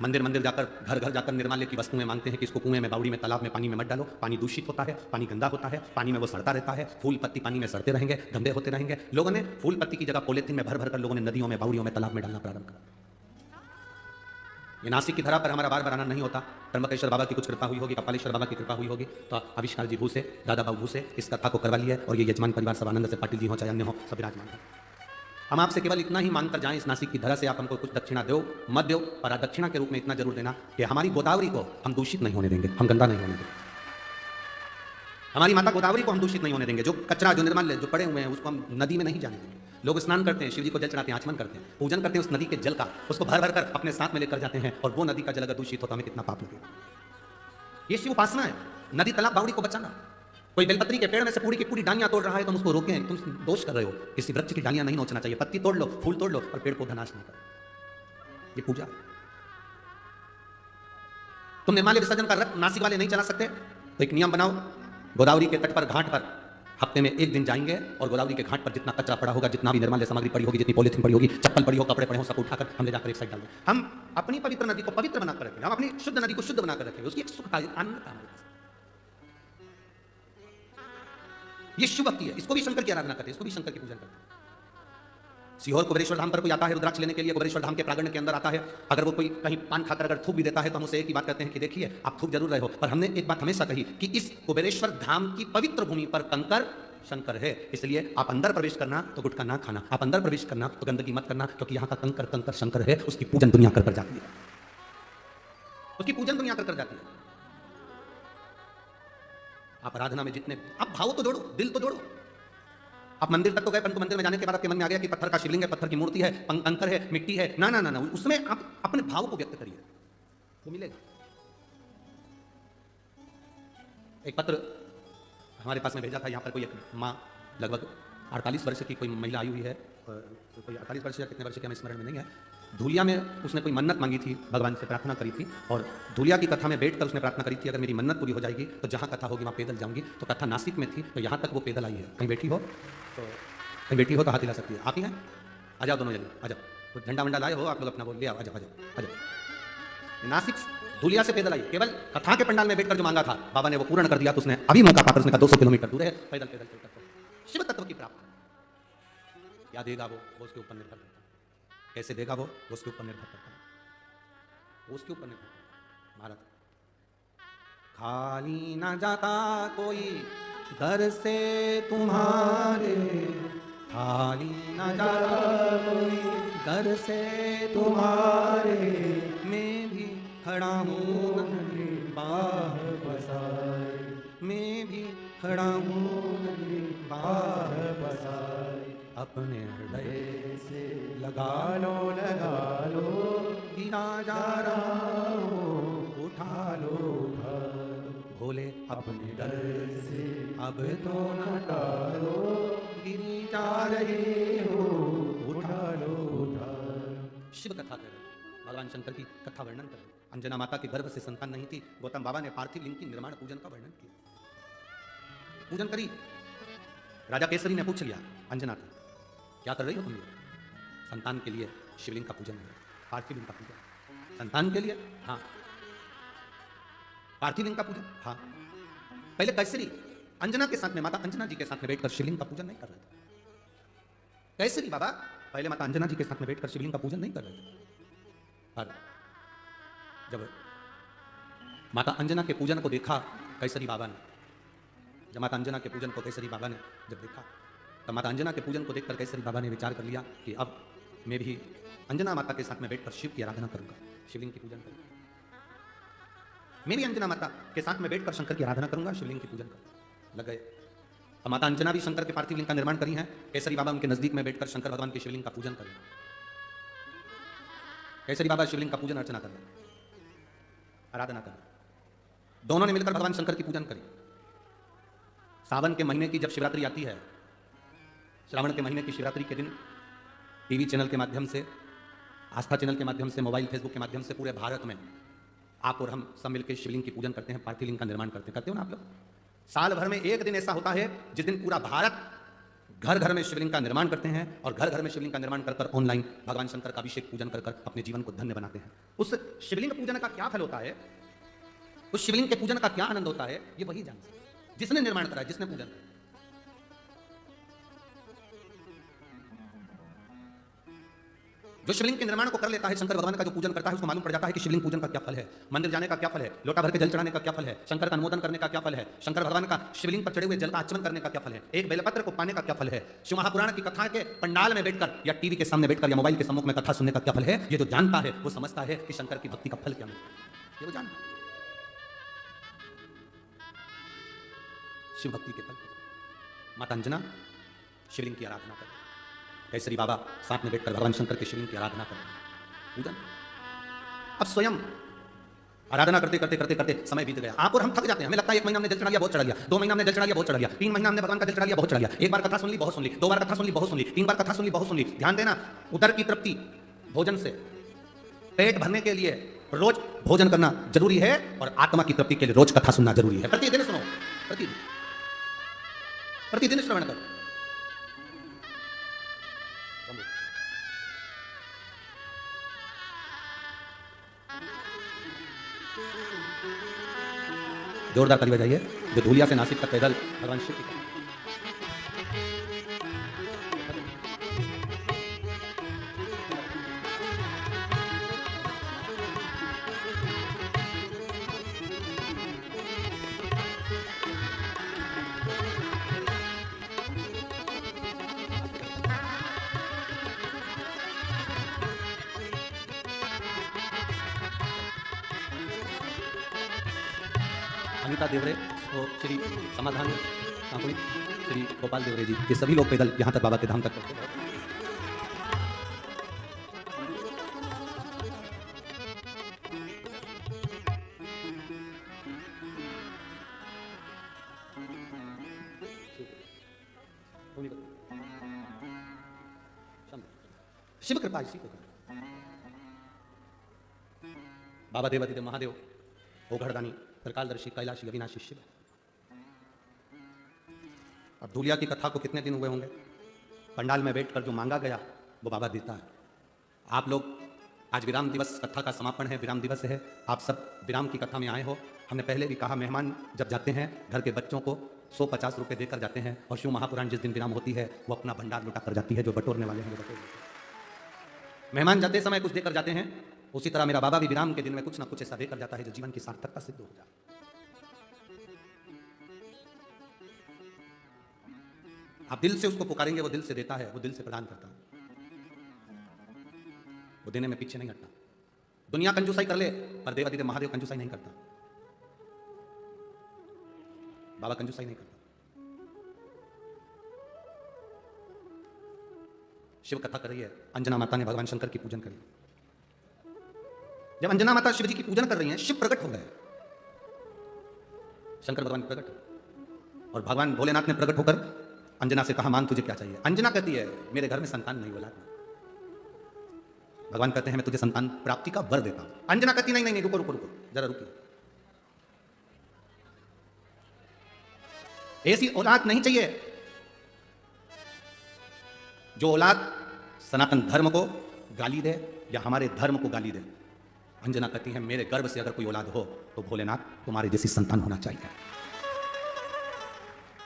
मंदिर मंदिर जाकर, घर घर जाकर निर्माल्य की वस्तुएं मांगते हैं कि इसको कुएं में, बावड़ी में, तालाब में, पानी में मत डालो। पानी दूषित होता है, पानी गंदा होता है, पानी में वो सड़ता रहता है, फूल पत्ती पानी में सड़ते रहेंगे, गंदे होते रहेंगे। लोगों ने फूल पत्ती की जगह पॉलीथीन में भर भर कर लोगों ने नदियों में, बावड़ियों में, तालाब में डालना प्रारंभ करा। ये नासिक की धरा पर हमारा बार बार आना नहीं होता। त्र्यंबकेश्वर बाबा की कुछ कृपा हुई होगी, कपालेश्वर बाबा की कृपा हुई होगी, तो आविष्कार जी भू से, दादा बाबू भू से इस कथा को करवा लिया और ये यजमान परिवार सब आनंद से, पाटिल जी हो चाहे अन्य हो, सब विराजमान है। हम आपसे केवल इतना ही मांग कर जाएं इस नासिक की धरा से, आप हमको कुछ दक्षिणा दो मत दो, पर दक्षिणा के रूप में इतना जरूर देना कि हमारी गोदावरी को हम दूषित नहीं होने देंगे, हम गंदा नहीं होने देंगे। हमारी माता गोदावरी को हम दूषित नहीं होने देंगे। जो कचरा, जो निर्माल्य जो पड़े हुए हैं, उसको हम नदी में नहीं जाने देंगे। लोग स्नान करते हैं, शिव जी को जल चढ़ाते हैं, आचमन करते हैं, पूजन करते हैं उस नदी के जल का, उसको भर भर कर अपने साथ में लेकर जाते हैं, और वो नदी का जल अगर दूषित होता हमें कितना पाप लगेगा। ये शिव उपासना है, नदी तालाब बावड़ी को बचाना। कोई बेलपत्री के पेड़ में से पूरी की पूरी डालियां तोड़ रहा है, तुम उसको रोकें, तुम दोष कर रहे हो। किसी वृक्ष की डालियां नहीं नोचना चाहिए, पत्ती तोड़ लो, फूल तोड़ लो, और पेड़ पौधा नाश नहीं करो। ये पूजा है। तुम निर्माल्य विसर्जन का रथ नासिक वाले नहीं चला सकते, तो एक नियम बनाओ, गोदावरी के तट पर, घाट पर हफ्ते में एक दिन जाएंगे और गोदावरी के घाट पर जितना कचरा पड़ा होगा, जितना भी निर्माल्य सामग्री पड़ी होगी, जितनी पॉलिथीन पड़ी होगी, चप्पल पड़ी हो, कपड़े पड़े हो, सब उठाकर हम ले जाकर एक साइड डाल दें। हम अपनी पवित्र नदी को पवित्र बनाकर रखें, हम अपनी शुद्ध नदी को शुद्ध बनाकर रखें, उसकी एक सुख का, आनंद का हमारे पास। ये शिव भक्ति है, इसको भी शंकर की आराधना करते हैं, इसको भी शंकर की पूजन करते हैं। सीहोर कुबेरेश्वर धाम पर कोई आता है रुद्राक्ष लेने के लिए, कुबेरेश्वर धाम के प्रांगण के अंदर आता है, अगर वो कोई कहीं पान खाकर अगर थूक भी देता है तो हम उसे एक ही बात कहते हैं कि देखिए आप थूक जरूर रहे हो, पर हमने एक बात हमेशा कही कि इस कुबेरेश्वर धाम की पवित्र भूमि पर कंकर शंकर है, इसलिए आप अंदर प्रवेश करना तो गुटखा ना खाना, आप अंदर प्रवेश करना तो गंदगी मत करना, क्योंकि यहाँ का कंकर कंकर शंकर है, उसकी पूजन दुनिया कर जाती है, उसकी पूजन दुनिया कर जाती है। आप आराधना में जितने, आप भाव तो जोड़ो, दिल तो जोड़ो। आप मंदिर तक तो गए, परंतु मंदिर में जाने के बाद आपके मन में आ गया कि पत्थर का शिवलिंग है, पत्थर की मूर्ति है, कंकर है, मिट्टी है, ना ना ना ना, उसमें आप अपने भाव को व्यक्त करिए, वो मिलेगा। एक पत्र हमारे पास में भेजा था, यहाँ पर कोई एक माँ लगभग 48 वर्ष की कोई महिला आई हुई है, कोई 48 वर्ष या कितने वर्ष की हमें स्मरण में नहीं है। धूलिया में उसने कोई मन्नत मांगी थी, भगवान से प्रार्थना करी थी, और धूलिया की कथा में बैठकर उसने प्रार्थना करी थी, अगर मेरी मन्नत पूरी हो जाएगी तो जहाँ कथा होगी वहाँ पैदल जाऊंगी। तो कथा नासिक में थी, तो यहाँ तक वो पैदल आई है। कहीं बैठी हो तो, कहीं बैठी हो तो हाथ हिला सकती है। आप ही हैं, आ जाओ दोनों जल्दी, आ जाओ। तो झंडा वंडा लाए हो आप लोग, अपना बोल लिया, आ जाओ आ जाओ आ जाओ। नासिक धूलिया से पैदल आई, केवल कथा के पंडाल में बैठकर जो मांगा था बाबा ने वो पूर्ण कर दिया। तो उसने अभी मौका पाकर उसने कहा 200 किलोमीटर दूर है, पैदल पैदल चलकर शिव तत्व की प्राप्ति। क्या देगा वो उसके ऊपर निर्भर करता है, कैसे देगा वो उसके ऊपर निर्भर करता है, वो उसके ऊपर निर्भर करता है। भारत खाली ना जाता कोई दर से तुम्हारे, खाली ना जाता कोई दर से तुम्हारे, मैं भी खड़ा हूँ बाह बसाए, मैं भी खड़ा हूँ बाह बसाए, अपने हृदय से लगा लो गिरा जा रहा हो, उठा लो भोले अपने डर से अब तो न टालो, गिरी जा रहे हो, उठा लो। शिव कथा कर, भगवान शंकर की कथा वर्णन कर। अंजना माता के गर्भ से संतान नहीं थी, गौतम बाबा ने पार्थिव लिंग की निर्माण पूजन का वर्णन किया, पूजन करी। राजा केसरी ने पूछ लिया अंजना से, क्या कर रही हो तुम लोग? संतान के लिए शिवलिंग का पूजन है, पार्थिव लिंग का पूजन। संतान के लिए? हाँ। पार्थिव लिंग का पूजन? हाँ। पहले कैसरी अंजना के साथ में, माता अंजना जी के साथ में बैठकर शिवलिंग का पूजन नहीं कर रहे थे। कैसरी बाबा पहले माता अंजना जी के साथ में बैठकर शिवलिंग का पूजन नहीं कर रहे थे। पर जब माता अंजना के पूजन को देखा कैसरी बाबा ने, जब माता अंजना के पूजन को कैसरी बाबा ने जब देखा, तो माता अंजना के पूजन को देखकर कैसरी बाबा ने विचार कर लिया कि अब मैं भी अंजना माता के साथ में बैठकर शिव की आराधना करूंगा, शिवलिंग की पूजन करूंगा। मैं भी अंजना माता के साथ में बैठकर शंकर की आराधना करूंगा, शिवलिंग की पूजन करूंगा। लग गए। अब माता अंजना भी शंकर के पार्थिव लिंग का निर्माण करी है, केसरी बाबा उनके नजदीक में बैठकर शंकर भगवान के शिवलिंग का पूजन कर रहे हैं। केसरी बाबा शिवलिंग का पूजन अर्चना कर रहे हैं, आराधना कर रहे हैं। दोनों ने मिलकर भगवान शंकर की पूजन करी। सावन के महीने की जब शिवरात्रि आती है, श्रावण के महीने की शिवरात्रि के दिन टीवी चैनल के माध्यम से, आस्था चैनल के माध्यम से, मोबाइल फेसबुक के माध्यम से पूरे भारत में आप और हम सब मिलकर शिवलिंग की पूजन करते हैं, पार्थिव लिंग का निर्माण करते हो ना आप लोग। साल भर में एक दिन ऐसा होता है जिस दिन पूरा भारत घर घर में शिवलिंग का निर्माण करते हैं, और घर घर में शिवलिंग का निर्माण कर ऑनलाइन भगवान शंकर का अभिषेक पूजन कर अपने जीवन को धन्य बनाते हैं। उस शिवलिंग पूजन का क्या फल होता है, उस शिवलिंग के पूजन का क्या आनंद होता है, ये वही जान सकते हैं जिसने निर्माण करा है, जिसने पूजन करा। जो शिवलिंग के निर्माण को कर लेता है, शंकर भगवान का जो पूजन करता है, उसको मालूम पड़ जाता है कि शिवलिंग पूजन का क्या फल है, मंदिर जाने का क्या फल है, लोटा भर के जल चढ़ाने का क्या फल है, शंकर का अनुमोदन करने का क्या फल है, शंकर भगवान का शिवलिंग पर चढ़े हुए जल का आचमन करने का क्या फल है, एक बेलपत्र को पाने का क्या फल है, शिव महापुराण की कथा के पंडाल में बैठकर या टीवी के सामने बैठकर या मोबाइल के सम्मुख में कथा सुनने का क्या फल है। ये जो जानता है वो समझता है कि शंकर की भक्ति का फल क्या मिलता है, ये वो जानता है। शिव भक्ति के फल। माता अंजना शिवलिंग की आराधना करते, केसरी बाबा साथ में बैठकर भगवान शंकर के शिवलिंग की आराधना करते, पूजन। अब स्वयं आराधना करते करते करते करते समय बीत गया। आप और हम थक जाते हैं, हमें लगता है 1 महीना हमने जल चढ़ा लिया, बहुत चढ़ा लिया, 2 महीना हमने जल चढ़ा लिया, बहुत चढ़ा लिया, 3 महीना हमने भगवान का जल चढ़ा लिया, बहुत चढ़ा लिया, एक बार कथा सुन ली, बहुत सुन ली, 2 बार कथा सुन ली, बहुत सुन ली, 3 बार कथा सुन ली, बहुत सुन ली। ध्यान देना, उदर की तृप्ति भोजन से, पेट भरने के लिए रोज भोजन करना जरूरी है और आत्मा की तृप्ति के लिए रोज कथा सुनना जरूरी है। प्रतिदिन सुनो, प्रतिदिन प्रतिदिन श्रवण करो। जोरदार ताली बजाइए। जो धूलिया से नासिक तक पैदल भगवान शिव की अनिता देवरे, तो श्री समाधान कांकुड़ी, श्री गोपाल देवरे जी, ये सभी लोग पैदल यहाँ तक बाबा के धाम तक पहुँचे। शिव कृपा इसी को करें। बाबा देवादिदेव महादेव ओघड़दानी त्रिकालदर्शी कैलाशी अविनाशी शिव। अब धूलिया की कथा को कितने दिन हुए होंगे, पंडाल में बैठकर जो मांगा गया वो बाबा देता है। आप लोग आज विराम दिवस, कथा का समापन है, विराम दिवस है, आप सब विराम की कथा में आए हो। हमने पहले भी कहा, मेहमान जब जाते हैं घर के बच्चों को 150 रुपये देकर जाते हैं और शिव महापुराण जिस दिन विराम होती है वो अपना भंडार लुटा कर जाती है। जो बटोरने वाले हैं वो बटोर देते हैं। मेहमान जाते समय कुछ देकर जाते हैं, उसी तरह मेरा बाबा भी विराम के दिन में कुछ ना कुछ ऐसा देकर जाता है जो जीवन की सार्थकता सिद्ध हो जाए। आप दिल से उसको पुकारेंगे, वो दिल से देता है, वो दिल से प्रदान करता है, वो देने में पीछे नहीं हटता। दुनिया कंजूसाई कर ले पर देवादिदेव महादेव कंजूसाई नहीं करता, बाबा कंजूसाई नहीं करता। शिव कथा कर रही है, अंजना माता ने भगवान शंकर की पूजन करी। जब अंजना माता शिव जी की पूजन कर रही हैं, शिव प्रकट हो गए, शंकर भगवान प्रकट, और भगवान भोलेनाथ ने प्रकट होकर अंजना से कहा, मांग तुझे क्या चाहिए। अंजना कहती है, मेरे घर में संतान नहीं, औलाद नहीं। भगवान कहते हैं, मैं तुझे संतान प्राप्ति का वर देता हूं। अंजना कहती, नहीं नहीं नहीं, रुको रुको रुको, जरा रुकिए, ऐसी औलाद नहीं चाहिए जो औलाद सनातन धर्म को गाली दे या हमारे धर्म को गाली दे। अंजना कहती है, मेरे गर्भ से अगर कोई औलाद हो तो भोलेनाथ तुम्हारे जैसी संतान होना चाहिए।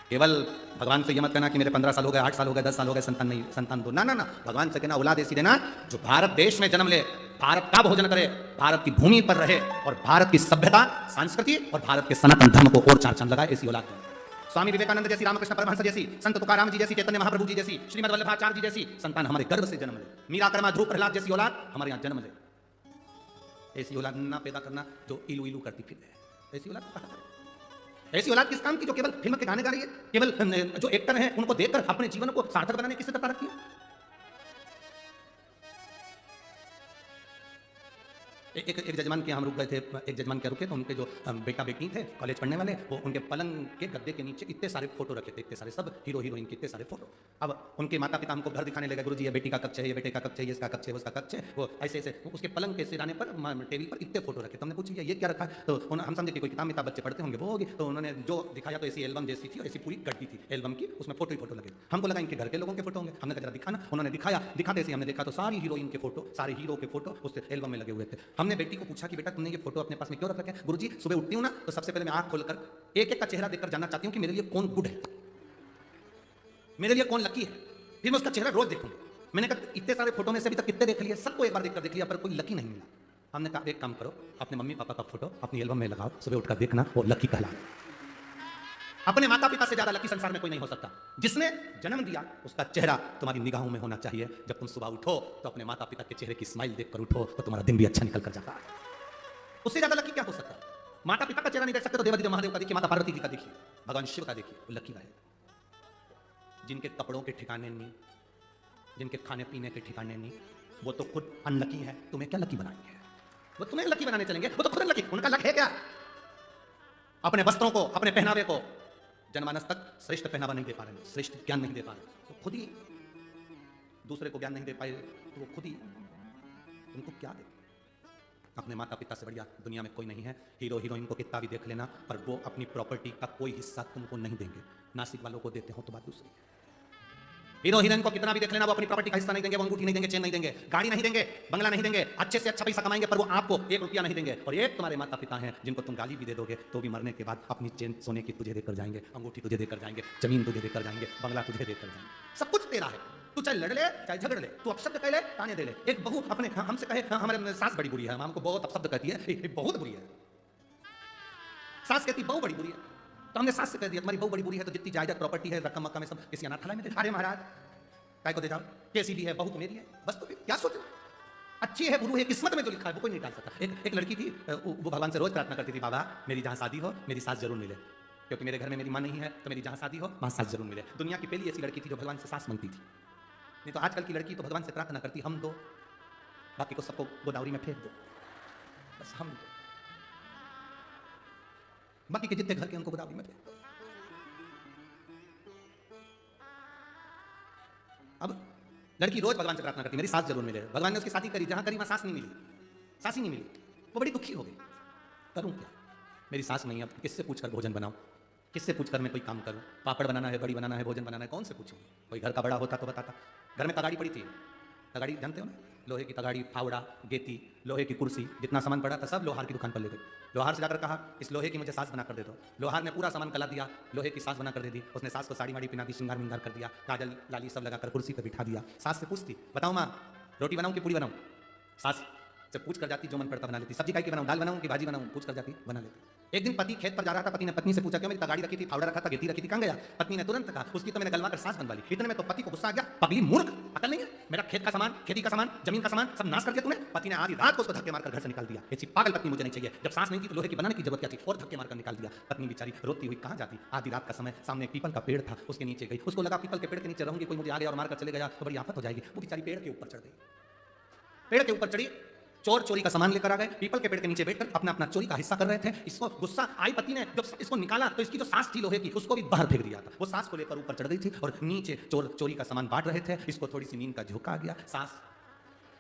केवल भगवान से यह मत कहना कि मेरे 15 साल हो गए, 8 साल हो गए, 10 साल हो गए, संतान नहीं, संतान दो, ना ना ना। भगवान से कहना, औलाद ऐसी देना जो भारत देश में जन्म ले, भारत का भोजन करे, भारत की भूमि पर रहे और भारत की सभ्यता, संस्कृति और भारत के सनातन धर्म को और चार चांद लगाए, ऐसी औलाद देना। स्वामी विवेकानंद जैसी, रामकृष्ण परमहंस जैसी, संत तुकाराम जी जैसी, चैतन्य महाप्रभु जी जैसी, श्रीमद वल्लभाचार्य जी जैसी संतान हमारे गर्भ से जन्म ले। मीरा, कर्मा, ध्रुव, प्रहलाद जैसी औलाद हमारे यहाँ जन्म ले। ऐसी औलाद ना पैदा करना जो इलू इलू करती फिर। ऐसी औलाद पैदा करें। ऐसी औलाद किस काम की जो केवल फिल्म के गाने गा रही है, केवल जो एक्टर हैं उनको देखकर अपने जीवन को सार्थक बनाने की किससे रखी है। एक जजमान के हम रुक गए थे, एक जजमान के रुके तो उनके जो बेटा बेटी थे कॉलेज पढ़ने वाले, वो उनके पलंग के गद्दे के नीचे इतने सारे फोटो रखे थे, इतने सारे, सब हीरो हीरोइन के इतने सारे फोटो। अब उनके माता पिता हमको घर दिखाने लगे, गुरुजी ये बेटी का कक्ष है, ये बेटे का कक्ष है, ये इसका कक्ष है, उसका कक्ष है, वो ऐसे ऐसे उसके पलंग के सिराने पर, टेबल पर इतने फोटो रखे। तो हमने पूछा ये क्या रखा है, तो हम समझे कि कोई किताब मिताब बच्चे पढ़ते होंगे वो होगी। तो उन्होंने जो दिखाया तो ऐसी एल्बम जैसी थी, ऐसी पूरी गड्डी थी एल्बम की, उसमें फोटो ही फोटो लगे। हमको लगा इनके घर के लोगों के फोटो होंगे, हमने कहा जरा दिखाना। उन्होंने दिखाया, दिखाते से हमने देखा तो सारी हीरोइन के फोटो, सारे हीरो के फोटो उस एल्बम में लगे हुए थे। हमने बेटी को पूछा कि बेटा तुमने ये फोटो अपने पास में क्यों रख रखे हैं। गुरुजी सुबह उठती हूं ना तो सबसे पहले मैं आंख खोलकर एक एक का चेहरा देखकर जानना चाहती हूं कि मेरे लिए कौन गुड है, मेरे लिए कौन लकी है, फिर मैं उसका चेहरा रोज देखूंगा। मैंने कहा इतने सारे फोटो में से अभी तक कितने देख लिए, सबको एक बार देखकर देख लिया पर कोई लकी नहीं मिला। हमने कहा एक काम करो, अपने मम्मी पापा का फोटो अपनी एल्बम में लगाओ, सुबह उठकर देखना, वो लकी कहला। अपने माता पिता से ज्यादा लकी संसार में कोई नहीं हो सकता। जिसने जन्म दिया उसका चेहरा तुम्हारी निगाहों में होना चाहिए। जब तुम सुबह उठो तो अपने माता पिता के चेहरे की स्माइल देखकर उठो तो तुम्हारा दिन भी अच्छा निकल कर जाता है। उससे ज्यादा लकी क्या हो सकता है। माता पिता का चेहरा नहीं देख सकते तो देवादिदेव महादेव का देखिए, माता पार्वती जी का देखिए, भगवान शिव का देखिए, वो लकी है। जिनके कपड़ों के ठिकाने नहीं, जिनके खाने पीने के ठिकाने नहीं, वो तो खुद अनलकी है, तुम्हें क्या लकी बनाएंगे। वो तुम्हें लकी बनाने चलेंगे, वो तो खुद लकी। उनका लक है क्या? अपने वस्त्रों को, अपने पहनावे को जनमानस तक श्रेष्ठ पहनावा नहीं दे पा रहे, श्रेष्ठ ज्ञान नहीं दे पा रहे, तो खुद ही दूसरे को ज्ञान नहीं दे पाए तो वो खुद ही तुमको क्या दे? अपने माता पिता से बढ़िया दुनिया में कोई नहीं है। हीरो हीरोइन को कितना भी देख लेना, पर वो अपनी प्रॉपर्टी का कोई हिस्सा तुमको नहीं देंगे। नासिक वालों को देते हो तो बात दूसरी। हीरो हीरोइन को कितना भी देख लेना, वो अपनी प्रॉपर्टी का हिस्सा नहीं देंगे, वो अंगूठी नहीं देंगे, चेन नहीं देंगे, गाड़ी नहीं देंगे, बंगला नहीं देंगे, अच्छे से अच्छा पैसा कमाएंगे, पर वो आपको 1 रुपया नहीं देंगे। और एक तुम्हारे माता पिता हैं जिनको तुम गाली भी दे दोगे तो भी मरने के बाद अपनी चेन सोने की तुझे देकर जाएंगे, अंगूठी तुझे देकर जाएंगे, जमीन तुझे देकर जाएंगे, बंगला तुझे देकर जाएंगे, सब कुछ तेरा है। तू चाहे लड़ ले चाहे झगड़ ले, तू अपशब्द कह ले ताने दे ले। एक बहू अपने हमसे कहे हमारे सास बड़ी बुरी है, हम हमको बहुत अपशब्द कहती है, ये बहुत बुरी है। सास कहती बहू बड़ी बुरी है, तो हमने सास से कह दिया तुम्हारी बहू बड़ी बुरी है, तो जितनी जायदाद प्रॉपर्टी है रकम मक्का में सब किसी अनाथालय में दे। अरे महाराज काय को दे जाओ, कैसी भी है बहू तो मेरी है, बस। तो क्या सोचो, अच्छी है बुरी है, किस्मत में जो लिखा है वो कोई नहीं डाल सकता। एक लड़की थी, वो भगवान से रोज प्रार्थना करती थी, बाबा मेरी जहां शादी हो मेरी सास जरूर मिले, क्योंकि मेरे घर में मेरी मां नहीं है, तो मेरी जहां शादी हो वहां सास जरूर मिले। दुनिया की पहली ऐसी लड़की थी जो भगवान से सास मांगती थी। नहीं तो आजकल की लड़की तो भगवान से प्रार्थना करती हम दो, बाकी को सबको गोदावरी में फेंक दो, बस हम दो, बाकी के जितने घर के उनको गोदावरी में फेंक दो। अब लड़की रोज भगवान से प्रार्थना करती मेरी सास जरूर मिले। भगवान ने उसकी शादी करी, जहां करी वहां सास नहीं मिली, सास ही नहीं मिली। वो बड़ी दुखी हो गई, करूं क्या, मेरी सास नहीं है, अब किससे पूछकर भोजन बनाऊं, किससे पूछकर मैं कोई काम करूं, पापड़ बनाना है, बड़ी बनाना है, भोजन बनाना है, कौन से पूछूं? कोई घर का बड़ा होता तो बताता। घर में तगाड़ी पड़ी थी, तगाड़ी जानते हो ना, लोहे की तगाड़ी, फावड़ा, गेती, लोहे की कुर्सी, जितना सामान पड़ा था सब लोहार की दुकान पर ले गई। लोहार से जाकर कहा इस लोहे की मुझे सास बना कर दे दो। लोहार ने पूरा सामान कला दिया, लोहे की सास बना कर दे दी। उसने सास को साड़ी वाड़ी पिना दी, श्रृंगार मिंगार कर दिया, काजल लाली सब लगाकर कुर्सी पर बिठा दिया। सास से पूछती बताओ माँ रोटी बनाऊं कि पूड़ी बनाऊं? सास से पूछ कर जाती, जो मन पड़ता बना लेती। सब्जी काय की बनाऊं, दाल बनाऊं कि भाजी बनाऊं, पूछ कर जाती बना लेती। एक दिन पति खेत पर जा रहा था, पति ने पत्नी से पूछा क्यों मेरी तगाड़ी रखी थी, फावड़ा रखा था, गेती रखी थी, कहां गया? पत्नी ने तुरंत कहा उसकी तो मैंने गलवा कर सास बनवा ली। इतने में तो पति को गुस्सा आ गया, पगली मूर्ख, अकल नहीं है, मेरा खेत का सामान, खेती का सामान, जमीन का सामान सब नाश कर दिया तूने। पति ने आधी रात को उसको धक्के मारकर घर से निकाल दिया। ऐसी पागल पत्नी मुझे नहीं चाहिए, जब सास नहीं थी तो लोहे की बनाने की जरूरत क्या थी, और धक्के मारकर निकाल दिया। पत्नी बेचारी रोती हुई कहां जाती, आधी रात का समय, सामने एक पीपल का पेड़ था, उसके नीचे गई। उसको लगा पीपल के पेड़ के नीचे रहूंगी, कोई मुझे आ गया और मारकर चले गया तो बड़ी आफत हो जाएगी। वो बेचारी पेड़ के ऊपर चढ़ गई, पेड़ के ऊपर चढ़ी, चोर चोरी का सामान लेकर आ गए, पीपल के पेड़ के नीचे बैठकर अपना अपना चोरी का हिस्सा कर रहे थे। इसको गुस्सा आई, पति ने जब इसको निकाला तो इसकी जो सास थी लोहे की उसको भी बाहर फेंक दिया था। वो सास को लेकर ऊपर चढ़ गई थी और नीचे चोर चोरी का सामान बांट रहे थे। इसको थोड़ी सी नींद का झोंका आ गया, सास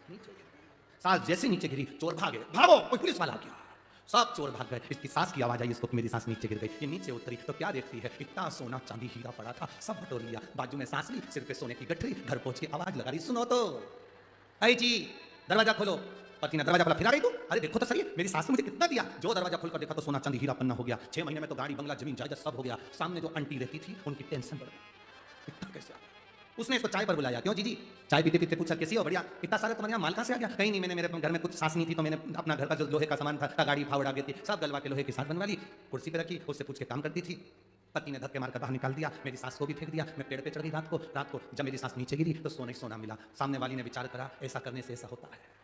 नीचे गिरी। सास जैसे नीचे गिरी चोर भागे, भागो कोई पुलिस वाला आ गया, सब चोर भाग गए। इसकी सास की आवाज आई इसको, मेरी सास नीचे गिर गई। ये नीचे उतरी तो क्या देखती है, इतना सोना चांदी हीरा पड़ा था, सब बटोर लिया। बाजू में सांस ली, सिर पे सोने की गठरी। घर पहुंच के आवाज लगा रही, सुनो तो आई जी दरवाजा खोलो। पति ने दरवाजा खोला, फिर आ गई तू, अरे देखो तो सही मेरी सास ने मुझे कितना दिया। जो दरवाजा खोलकर देखा तो सोना चांदी हीरा पन्ना हो गया। 6 महीने में तो गाड़ी बंगला जमीन जायदाद सब हो गया। सामने जो आंटी रहती थी उनकी टेंशन बढ़ गई, इतना कैसे आ गया? उसने इसको चाय पर बुलाया, क्यों जीजी? चाय पीते पीते पूछा कैसी हो? बढ़िया। इतना सारा तुम्हारे यहाँ माल कहाँ से आ गया? कहीं नहीं, मैंने मेरे घर में कुछ सास नहीं थी तो मैंने अपना घर का जो लोहे का सामान था, गाड़ी फावड़ा गेती सब गलवा के लोहे की सास बनवा ली, कुर्सी पे रखी, उससे पूछ के काम करती थी। पति ने धक्के मारकर बाहर निकाल दिया, मेरी सास को भी फेंक दिया। मैं पेड़ पे चढ़ गई रात को जब मेरी सास नीचे गिरी तो सोना ही सोना मिला। सामने वाली ने विचार करा ऐसा करने से ऐसा होता है।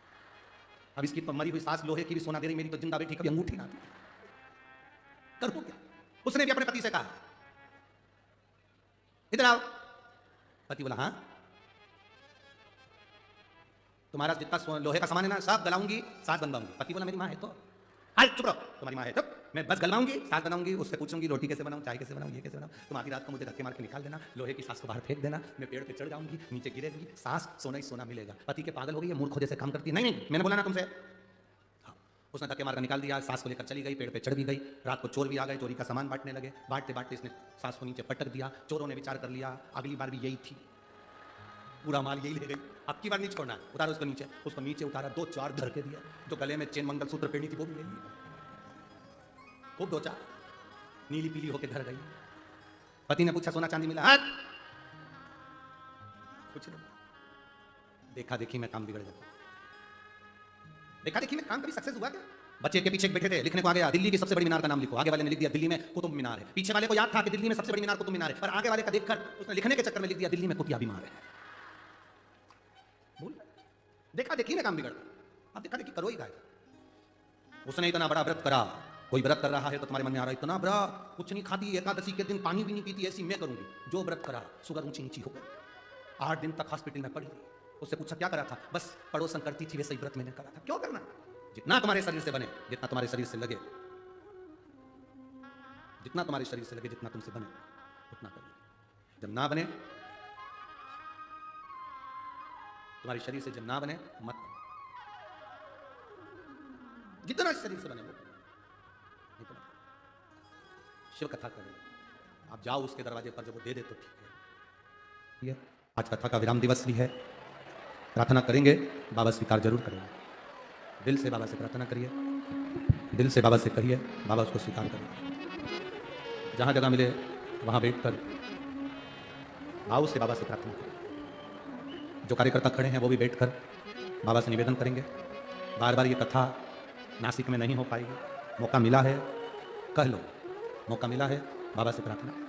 अब इसकी तो मरी हुई सास लोहे की भी सोना दे रही, मेरी तो जिंदा बैठी कभी अंगूठी ना दी, करूं क्या? उसने भी अपने पति से कहा इधर आओ। पति बोला हाँ, तुम्हारा जितना लोहे का सामान है ना सब गलाऊंगी, सास बनवाऊंगी। पति बोला मेरी माँ है तो हाल चुप रहो, तुम्हारी माँ है चुप, मैं बस गलवाऊंगी, सास बनाऊंगी, उससे पूछूंगी रोटी कैसे बनाऊं, चाय कैसे बनाऊं, ये कैसे बनाऊं। तुम आधी रात को मुझे धक्के मार के निकाल देना, लोहे की सास को बाहर फेंक देना, मैं पेड़ पे चढ़ जाऊंगी, नीचे गिरेगी, सास सोना ही सोना मिलेगा। पति के पागल हो गई है, मूर्खों जैसे काम करती है। नहीं मैंने बोला ना तुमसे। हाँ, उसने धक्के मारकर निकाल दिया, सास को लेकर चली गई, पेड़ पे चढ़ भी गई। रात को चोर भी आ गए, चोरी का सामान बांटने लगे। बांटते बांटते इसने सास को नीचे पटक दिया। चोरों ने विचार कर लिया अगली बार भी यही थी, पूरा माल यही ले गई, अब की बार नहीं छोड़ना, उतारो उसको नीचे। उसको नीचे उतारा, 2-4 धरके दिया। जो गले में चेन मंगलसूत्र पहनी थी वो भी ले ली, खूब 2-4 नीली पीली होके धर गई। पति ने पूछा सोना चांदी मिला? कुछ नहीं, देखा देखी में काम बिगड़ जाता। देखा देखी में काम कभी सक्सेस हुआ क्या? बच्चे के पीछे बैठे थे, लिखने को आ गया दिल्ली की सबसे बड़ी मीनार का नाम लिखो। आगे वाले ने लिख दिया दिल्ली में कुतुब मीनार है। पीछे वाले को याद था कि दिल्ली में सबसे बड़ी मीनार कुतुब मीनार है, पर आगे वाले का देखकर उसने लिखने के चक्कर में लिख दिया दिल्ली में कुतिया बीमार है। बोल, देखा देखी में काम बिगड़ता। अब देखा देखी करो ही गाय। उसने इतना बड़ा व्रत करा, कोई व्रत कर रहा है तो तुम्हारे मन में आ रहा है इतना व्रत, कुछ नहीं खाती, एकादशी के दिन पानी भी नहीं पीती, ऐसी मैं करूंगी। जो व्रत करा शुगर ऊंची ऊंची हो गई, 8 दिन तक हॉस्पिटल में पड़ी। उससे पूछा क्या करा था? बस पड़ोसन करती थी वैसे ही व्रत मैंने करा था। क्यों करना? जितना तुम्हारे शरीर से बने, जितना तुम्हारे शरीर से लगे, जितना तुम्हारे शरीर से लगे, जितना तुमसे बने उतना करिए। जब ना बने, तुम्हारे शरीर से जब ना बने मत करो। जितना शरीर से बने वो करो, नहीं तो मत करो। शिव कथा करें, आप जाओ उसके दरवाजे पर, जब वो दे दे तो ठीक है। आज कथा का विराम दिवस भी है, प्रार्थना करेंगे, बाबा स्वीकार जरूर करेंगे। दिल से बाबा से प्रार्थना करिए, दिल से बाबा से कहिए, बाबा उसको स्वीकार करें। जहाँ जगह मिले वहाँ बैठकर भाव से बाबा से प्रार्थना करें। जो कार्यकर्ता खड़े हैं वो भी बैठकर बाबा से निवेदन करेंगे। बार बार ये कथा नासिक में नहीं हो पाएगी, मौका मिला है, कह लो मौका मिला है, बाबा से प्रार्थना करें।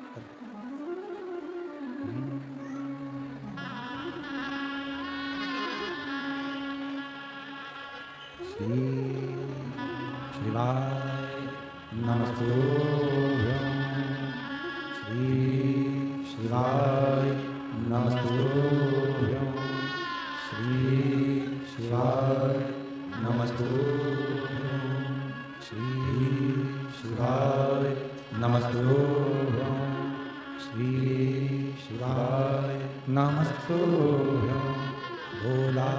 श्री शिवाय नमस्तुभ्यं, श्री शिवाय नमस्तुभ्यं, श्री शिवाय नमस्तुभ्यं, श्री शिवाय नमस्तुभ्यं, श्री शिवाय नमस्तुभ्यं। भोला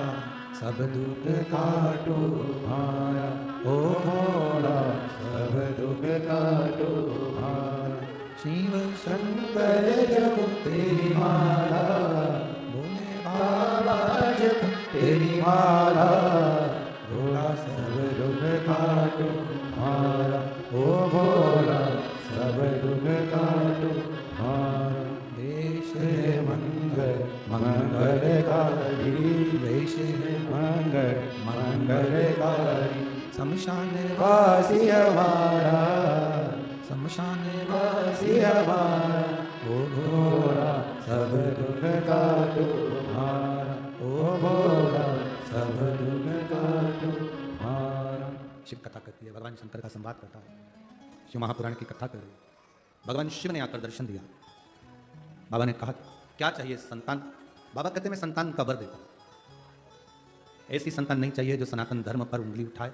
सब दुख काटो भारा, ओ भोला सब दुख काटो भारा। शिव शंकर जप तेरी माला, भोले बाबा जप तेरी माला। भोला सब दुख काटो भारा, ओ भोला सब दुख काटो भारा। देश है मंगल मंगलकारी, देश है मंगल मंगलकारी। शमशान वासी हमारा, शमशान वासी हमारा। ओ भोला सब दुख काटो भारा, ओ भोला सब दुख काटो भारा। शिव कथा करती है, भगवान शंकर का संवाद करता है, शिव महापुराण की कथा कर रही है। भगवान शिव ने आकर दर्शन दिया। बाबा ने कहा क्या चाहिए संतान? बाबा कहते मैं संतान का वर देता हूं। ऐसी संतान नहीं चाहिए जो सनातन धर्म पर उंगली उठाए,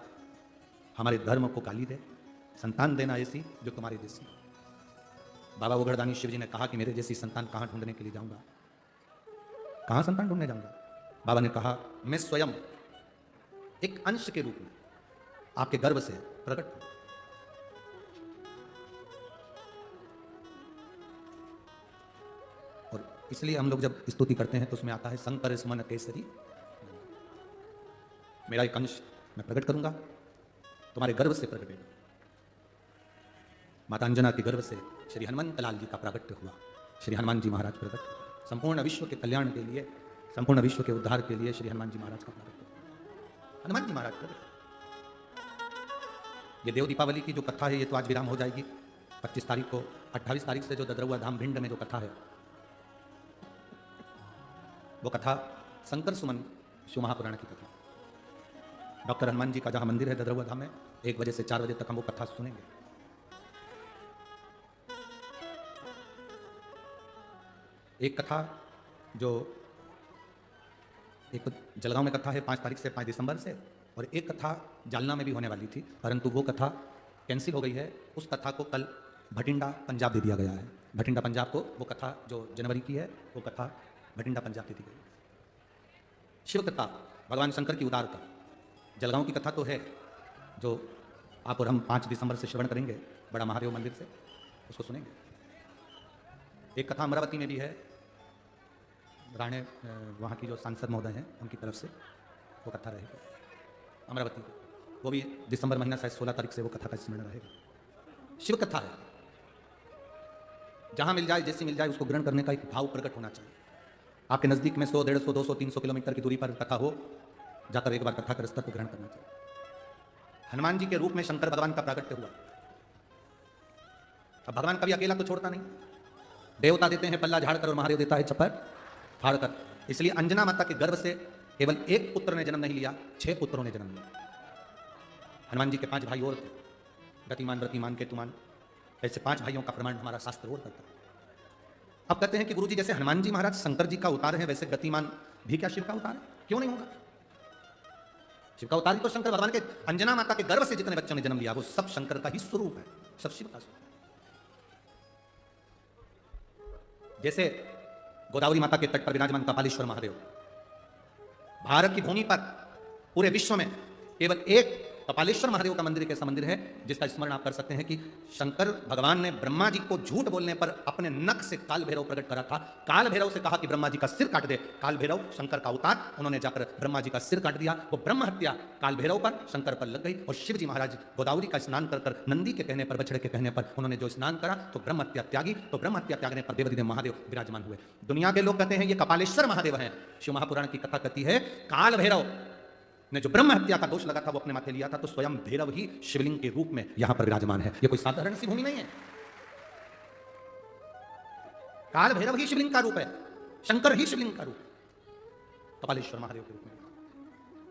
हमारे धर्म को गाली दे। संतान देना ऐसी जो तुम्हारे जैसी। बाबा ओगड़दानी शिव जी ने कहा कि मेरे जैसी संतान कहां ढूंढने के लिए जाऊंगा, कहां संतान ढूंढने जाऊंगा? बाबा ने कहा मैं स्वयं एक अंश के रूप में आपके गर्भ से प्रकट हूं। और इसलिए हम लोग जब स्तुति करते हैं तो उसमें आता है शंकर सुमन केसरी। मेरा एक अंश मैं प्रकट करूंगा, तुम्हारे गर्भ से प्रकट होगा। माता अंजना के गर्भ से श्री हनुमंत लाल जी का प्रागट्य हुआ। श्री हनुमान जी महाराज प्रकट हुए। संपूर्ण विश्व के कल्याण के लिए, संपूर्ण विश्व के उद्धार के लिए श्री हनुमान जी महाराज का प्रागट्य हुआ। हनुमान जी महाराज प्रकट। ये देव दीपावली की जो कथा है ये तो आज विराम हो जाएगी। 25 तारीख को, 28 तारीख से जो ददरुआ धाम भिंड में जो कथा है वो कथा शंकर सुमन शिव महापुराण की कथा। डॉक्टर हनुमान जी का जहां मंदिर है ददरुआ धाम में, 1 बजे से 4 बजे तक हम वो कथा सुनेंगे। एक कथा जो एक जलगांव में कथा है 5 तारीख से 5 दिसंबर से, और एक कथा जालना में भी होने वाली थी, परंतु वो कथा कैंसिल हो गई है। उस कथा को कल भटिंडा पंजाब दे दिया गया है। भटिंडा पंजाब को वो कथा जो जनवरी की है वो कथा भटिंडा पंजाब दे दी गई। शिव कथा भगवान शंकर की उदारता। जलगांव की कथा तो है जो आप और हम 5 दिसंबर से श्रवण करेंगे बड़ा महादेव मंदिर से, उसको सुनेंगे। एक कथा अमरावती में भी है, राणे वहाँ की जो सांसद महोदय हैं उनकी तरफ से वो कथा रहेगी अमरावती की। वो भी दिसंबर महीना शायद 16 तारीख से वो कथा का स्मरण रहेगा। शिव कथा है, जहाँ मिल जाए जैसी मिल जाए उसको ग्रहण करने का एक भाव प्रकट होना चाहिए। आपके नज़दीक में 100, 150, 200, 300 किलोमीटर की दूरी पर कथा हो, जाकर एक बार कथा का स्तर को ग्रहण करना चाहिए। हनुमान जी के रूप में शंकर भगवान का प्रागट्य हुआ। अब भगवान कभी अकेला तो छोड़ता नहीं, देवता देते हैं पल्ला झाड़कर और महादेव देता है चप्पर फाड़कर। इसलिए अंजना माता के गर्भ से केवल एक पुत्र ने जन्म नहीं लिया, 6 पुत्रों ने जन्म लिया। हनुमान जी के 5 भाई और थे, गतिमान, व्रतिमान, केतुमान। ऐसे 5 भाइयों का प्रमाण हमारा शास्त्र और करता है। अब कहते हैं कि गुरुजी जैसे हनुमान जी महाराज शंकर जी का अवतार है, वैसे गतिमान भी क्या शिव का अवतार है? क्यों नहीं होगा? शिव का अवतार ही तो शंकर भगवान के अंजना माता के गर्भ से जितने बच्चों ने जन्म लिया वो सब शंकर का ही स्वरूप है, सब शिव का स्वरूप। जैसे गोदावरी माता के तट पर विराजमान कपालेश्वर महादेव, भारत की भूमि पर पूरे विश्व में केवल एक कपालेश्वर महादेव का मंदिर एक ऐसा मंदिर है जिसका स्मरण आप कर सकते हैं कि शंकर भगवान ने ब्रह्मा जी को झूठ बोलने पर अपने नख से काल भैरव प्रकट करा था। काल भैरव से कहा कि ब्रह्मा जी का सिर काट दे। काल भैरव शंकर का अवतार, उन्होंने जाकर ब्रह्मा जी का सिर काट दिया। वो ब्रह्म हत्या काल भैरव पर शंकर पर लग गई और शिव जी महाराज गोदावरी का स्नान कर कर नंदी के कहने पर, बछड़े के कहने पर उन्होंने जो स्नान करा तो ब्रह्म हत्या त्यागी। तो ब्रह्म हत्या त्यागने पर देवाधिदेव महादेव विराजमान हुए। दुनिया के लोग कहते हैं ये कपालेश्वर महादेव हैं। शिव महापुराण की कथा कहती है काल भैरव ने जो ब्रह्म हत्या का दोष लगा था वो अपने माथे लिया था, तो स्वयं भैरव ही शिवलिंग के रूप में यहां पर विराजमान है। ये कोई साधारण सी भूमि नहीं है। काल भैरव ही शिवलिंग का रूप है, शंकर ही शिवलिंग का रूप है, कपालेश्वर महादेव के रूप में।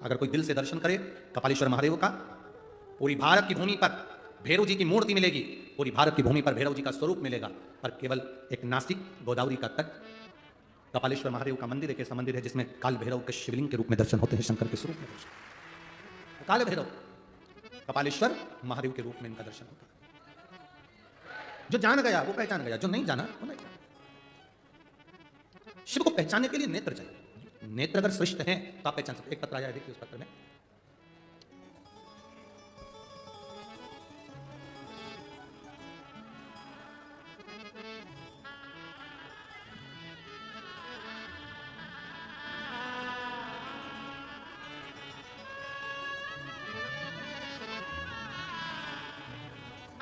अगर कोई दिल से दर्शन करे कपालेश्वर महादेव का, पूरी भारत की भूमि पर भैरव जी की मूर्ति मिलेगी, पूरी भारत की भूमि पर भैरव जी का स्वरूप मिलेगा। पर केवल एक नासिक गोदावरी का तट कपालेश्वर महादेव का मंदिर एक ऐसा मंदिर है जिसमें काल भैरव के शिवलिंग के रूप में दर्शन होते हैं, शंकर के स्वरूप में दर्शन। काल भैरव कपालेश्वर महादेव के रूप में इनका दर्शन होता है। जो जान गया वो पहचान गया, जो नहीं जाना वो नहीं जाना। शिव को पहचानने के लिए नेत्र चाहिए। नेत्र अगर श्रेष्ठ हैं तो आप पहचान सकते। एक पत्र आया है, देखिए उस पत्र में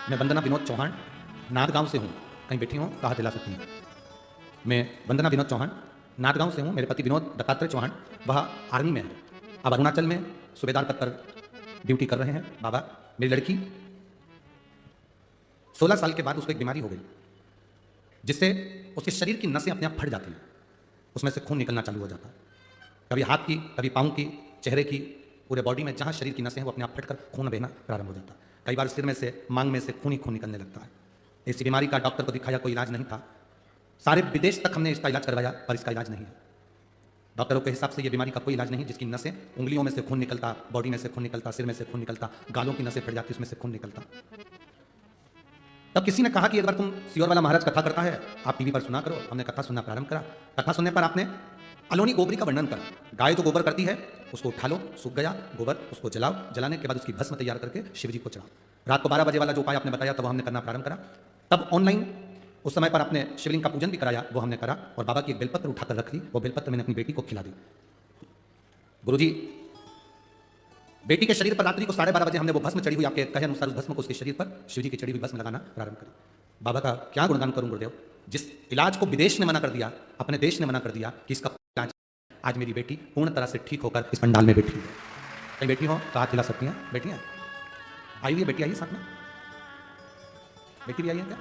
मैं वंदना विनोद चौहान नादगांव से हूँ। कहीं बैठी हूँ तो हाथ हिला सकती हैं। मैं वंदना विनोद चौहान नादगांव से हूँ। मेरे पति विनोद दत्तात्रेय चौहान वह आर्मी में है, अब अरुणाचल में सूबेदार पद पर ड्यूटी कर रहे हैं। बाबा, मेरी लड़की 16 साल के बाद उसको एक बीमारी हो गई जिससे उसके शरीर की नसें अपने आप फट जाती हैं, उसमें से खून निकलना चालू हो जाता है। कभी हाथ की, कभी पाँव की, चेहरे की, पूरे बॉडी में जहाँ शरीर की नसें हैं वो अपने आप फटकर खून बहना प्रारंभ हो जाता है। कई बार सिर में से, मांग में से खून ही खून निकलने लगता है। इस बीमारी का डॉक्टर को दिखाया, कोई इलाज नहीं था। सारे विदेश तक हमने इसका इलाज करवाया पर इसका इलाज नहीं है। डॉक्टरों के हिसाब से ये बीमारी का कोई इलाज नहीं, जिसकी नसें, उंगलियों में से खून निकलता, बॉडी में से खून निकलता, सिर में से खून निकलता, गालों की नसें फट जाती, उसमें से खून निकलता। तब किसी ने कहा कि एक बार तुम सियोर वाला महाराज कथा करता है, आप टीवी पर सुना करो। हमने कथा सुनना प्रारंभ करा। कथा सुनने पर आपने अलोनी गोबरी का वर्णन करा। गाय जो गोबर करती है उसको उठा लो, सूख गया गोबर, उसको जलाओ, जलाने के बाद उसकी भस्म तैयार करके शिव जी को चढ़ाओ। रात को 12 बजे वाला जो उपाय आपने बताया तब हमने करना प्रारंभ करा। तब ऑनलाइन उस समय पर आपने शिवलिंग का पूजन भी कराया, वो हमने करा। और बाबा की एक बेलपत्र उठाकर रख ली, वो बेलपत्र मैंने अपनी बेटी को खिला दी। गुरुजी, बेटी के शरीर पर रात्रि को 12:30 बजे हमने वो भस्म चढ़ी हुई आपके कहे अनुसार उस भस्म को उसके शरीर पर शिव जी की चढ़ी हुई भस्म लगाना प्रारंभ करी। बाबा का क्या गुणगान करूं गुरुदेव, जिस इलाज को विदेश ने मना कर दिया, अपने देश ने मना कर दिया कि इसका इलाज, आज मेरी बेटी पूर्ण तरह से ठीक होकर इस पंडाल में बैठी है। कहीं बेटी हो तो हाथ हिला सकती हैं। बेटियां आई हुई है, बेटी आई है साथ में, बेटी भी आई है क्या?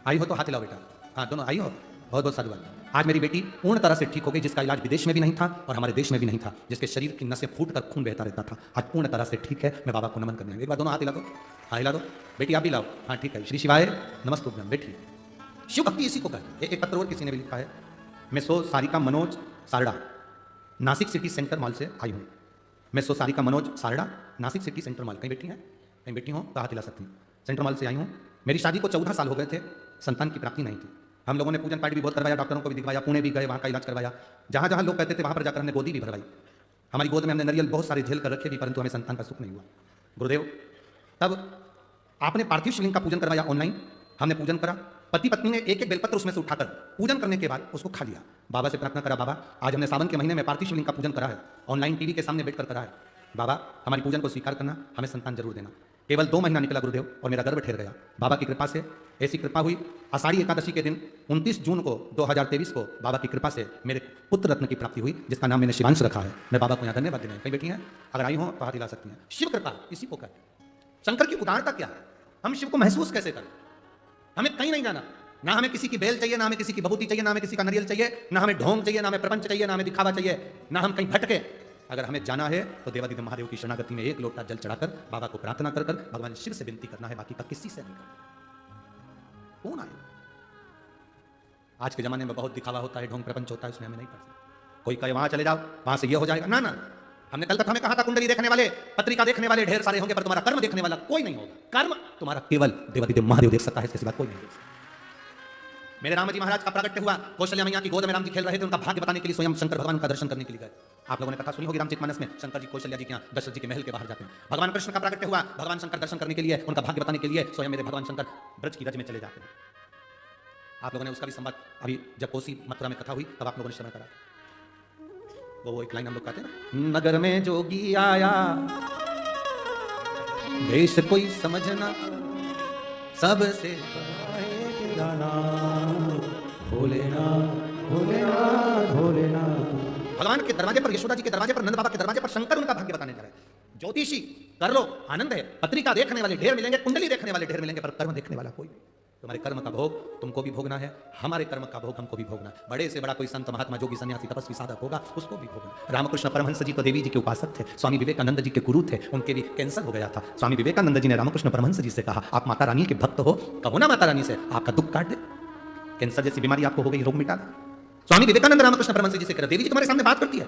आई हो तो हाथ हिलाओ बेटा। हाँ, दोनों आई हो, बहुत बहुत साधुवाद। आज मेरी बेटी पूर्ण तरह से ठीक हो गई, जिसका इलाज विदेश में भी नहीं था और हमारे देश में भी नहीं था, जिसके शरीर की नसें फूट कर खून बहता रहता था, आज पूर्ण तरह से ठीक है। मैं बाबा को नमन करने, एक बार दोनों हाथ हिला दो। हाँ हिला दो बेटी, आप भी लाओ। हाँ ठीक है, श्री शिवाय नमस्तुभ्यम। बैठिए। शिव भक्ति इसी को कहते हैं। एक पत्र और किसी ने भी लिखा है, मैं सो Sarika Manoj Sarda Nashik city centre mall से आई हूँ। मैं सो Sarika Manoj Sarda Nashik city centre mall, कहीं बैठी हैं? कहीं बैठी हो तो हाथ हिला सकती हैं। सेंटर मॉल से आई हूँ। मेरी शादी को 14 साल हो गए थे, संतान की प्राप्ति नहीं थी। हम लोगों ने पूजन पाठ भी बहुत करवाया, डॉक्टरों को भी दिखवाया, पुणे भी गए, वहाँ का इलाज करवाया। जहाँ जहाँ लोग कहते थे वहाँ पर जाकर हमने गोदी भी भरवाई। हमारी गोद में हमने नरियल बहुत सारे झेल कर रखे भी, परंतु हमें संतान का सुख नहीं हुआ। गुरुदेव, तब आपने पार्थिव शिवलिंग का पूजन करवाया ऑनलाइन, हमने पूजन करा। पति पत्नी ने एक एक बेलपत्र उसमें से उठाकर पूजन करने के बाद उसको खा लिया। बाबा से प्रार्थना करा, बाबा आज हमने सावन के महीने में पार्थिव शिवलिंग का पूजन करा है, ऑनलाइन टीवी के सामने बैठकर करा है। बाबा हमारी पूजन को स्वीकार करना, हमें संतान जरूर देना। केवल 2 महीना निकला गुरुदेव और मेरा गर्भ ठहर गया। बाबा की कृपा से ऐसी कृपा हुई, आषाढ़ी एकादशी के दिन 29 जून को 2023 को बाबा की कृपा से मेरे पुत्र रत्न की प्राप्ति हुई, जिसका नाम मैंने शिवांश रखा है। मैं बाबा को यहाँ धन्यवाद देना है। कहीं बैठी हैं? अगर आई हो तो हाथ हिला सकती हैं। शिव कृपा इसी को कहते हैं। शंकर की उदारता क्या है, हम शिव को महसूस कैसे करें? हमें कहीं नहीं जाना, ना हमें किसी की बेल चाहिए, ना हमें किसी की बबूती चाहिए, ना हमें किसी का नरियल चाहिए, ना हमें ढोंग चाहिए, ना हमें प्रपंच चाहिए, ना हमें दिखावा चाहिए, ना हम कहीं भटके। अगर हमें जाना है तो देवाधिदेव महादेव की शरणागति में 1 लोटा जल चढ़ाकर बाबा को प्रार्थना कर भगवान शिव से विनती करना है, बाकी का किसी से नहीं करना। कौन आए? आज के जमाने में बहुत दिखावा होता है, ढोंग प्रपंच होता है, उसमें हमें नहीं पड़ सकता। कोई कहे वहां चले जाओ, वहां से ये हो जाएगा, ना ना, हमने कल कथा में कहा था कुंडली देखने वाले, पत्रिका देखने वाले ढेर सारे होंगे, पर तुम्हारा कर्म देखने वाला कोई नहीं होगा। कर्म तुम्हारा केवल देवादिदेव महादेव देख सकता है, इसके सिवा कोई नहीं देख सकता। मेरे राम जी महाराज का प्रागट्य हुआ, कौशल्या मैया की गोद में राम जी खेल रहे थे, उनका भाग्य बताने के लिए स्वयं शंकर भगवान का दर्शन करने के लिए गए। आप लोगों ने कथा सुनी होगी रामचरितमानस में, शंकर जी कौशल्या जी के यहाँ दशरथ जी के महल के बाहर जाते हैं। भगवान कृष्ण का प्रागट्य हुआ, भगवान शंकर दर्शन करने के लिए, उनका भाग्य बताने के लिए स्वयं मेरे भगवान शंकर ब्रज की रज में चले जाते हैं। आप लोगों ने उसका भी संवाद, अभी जब कोसी मथुरा में कथा हुई तब आप लोगों ने श्रवण करा। वो एक लाइन हम लोग कहते हैं ना, नगर में जोगी आया देश कोई समझना सबसे भगवान के दरवाजे पर, यशोदा जी के दरवाजे पर, नंद बाबा के दरवाजे पर शंकर उनका भाग्य बताने जा रहे हैं। ज्योतिषी कर लो, आनंद है, पत्रिका देखने वाले ढेर मिलेंगे, कुंडली देखने वाले ढेर मिलेंगे, पर कर्म देखने वाला कोई नहीं। तुम्हारे कर्म का भोग तुमको भी भोगना है, हमारे कर्म का भोग हमको भी भोगना है। बड़े से बड़ा कोई संत महात्मा जोगी सन्यासी तपस्वी साधक होगा, उसको भी भोगना। रामकृष्ण परमहंस जी तो देवी जी के उपासक थे, स्वामी विवेकानंद जी के गुरु थे, उनके भी कैंसर हो गया था। स्वामी विवेकानंद जी ने रामकृष्ण परमहंस जी से कहा, आप माता रानी के भक्त हो, कहो ना माता रानी से आपका दुख काट दे, कैंसर जैसी बीमारी आपको हो गई, रोग मिटा दे। स्वामी विवेकानंद रामकृष्ण परमहंस जी से कह रहे, देवी जी तुम्हारे सामने बात करती है,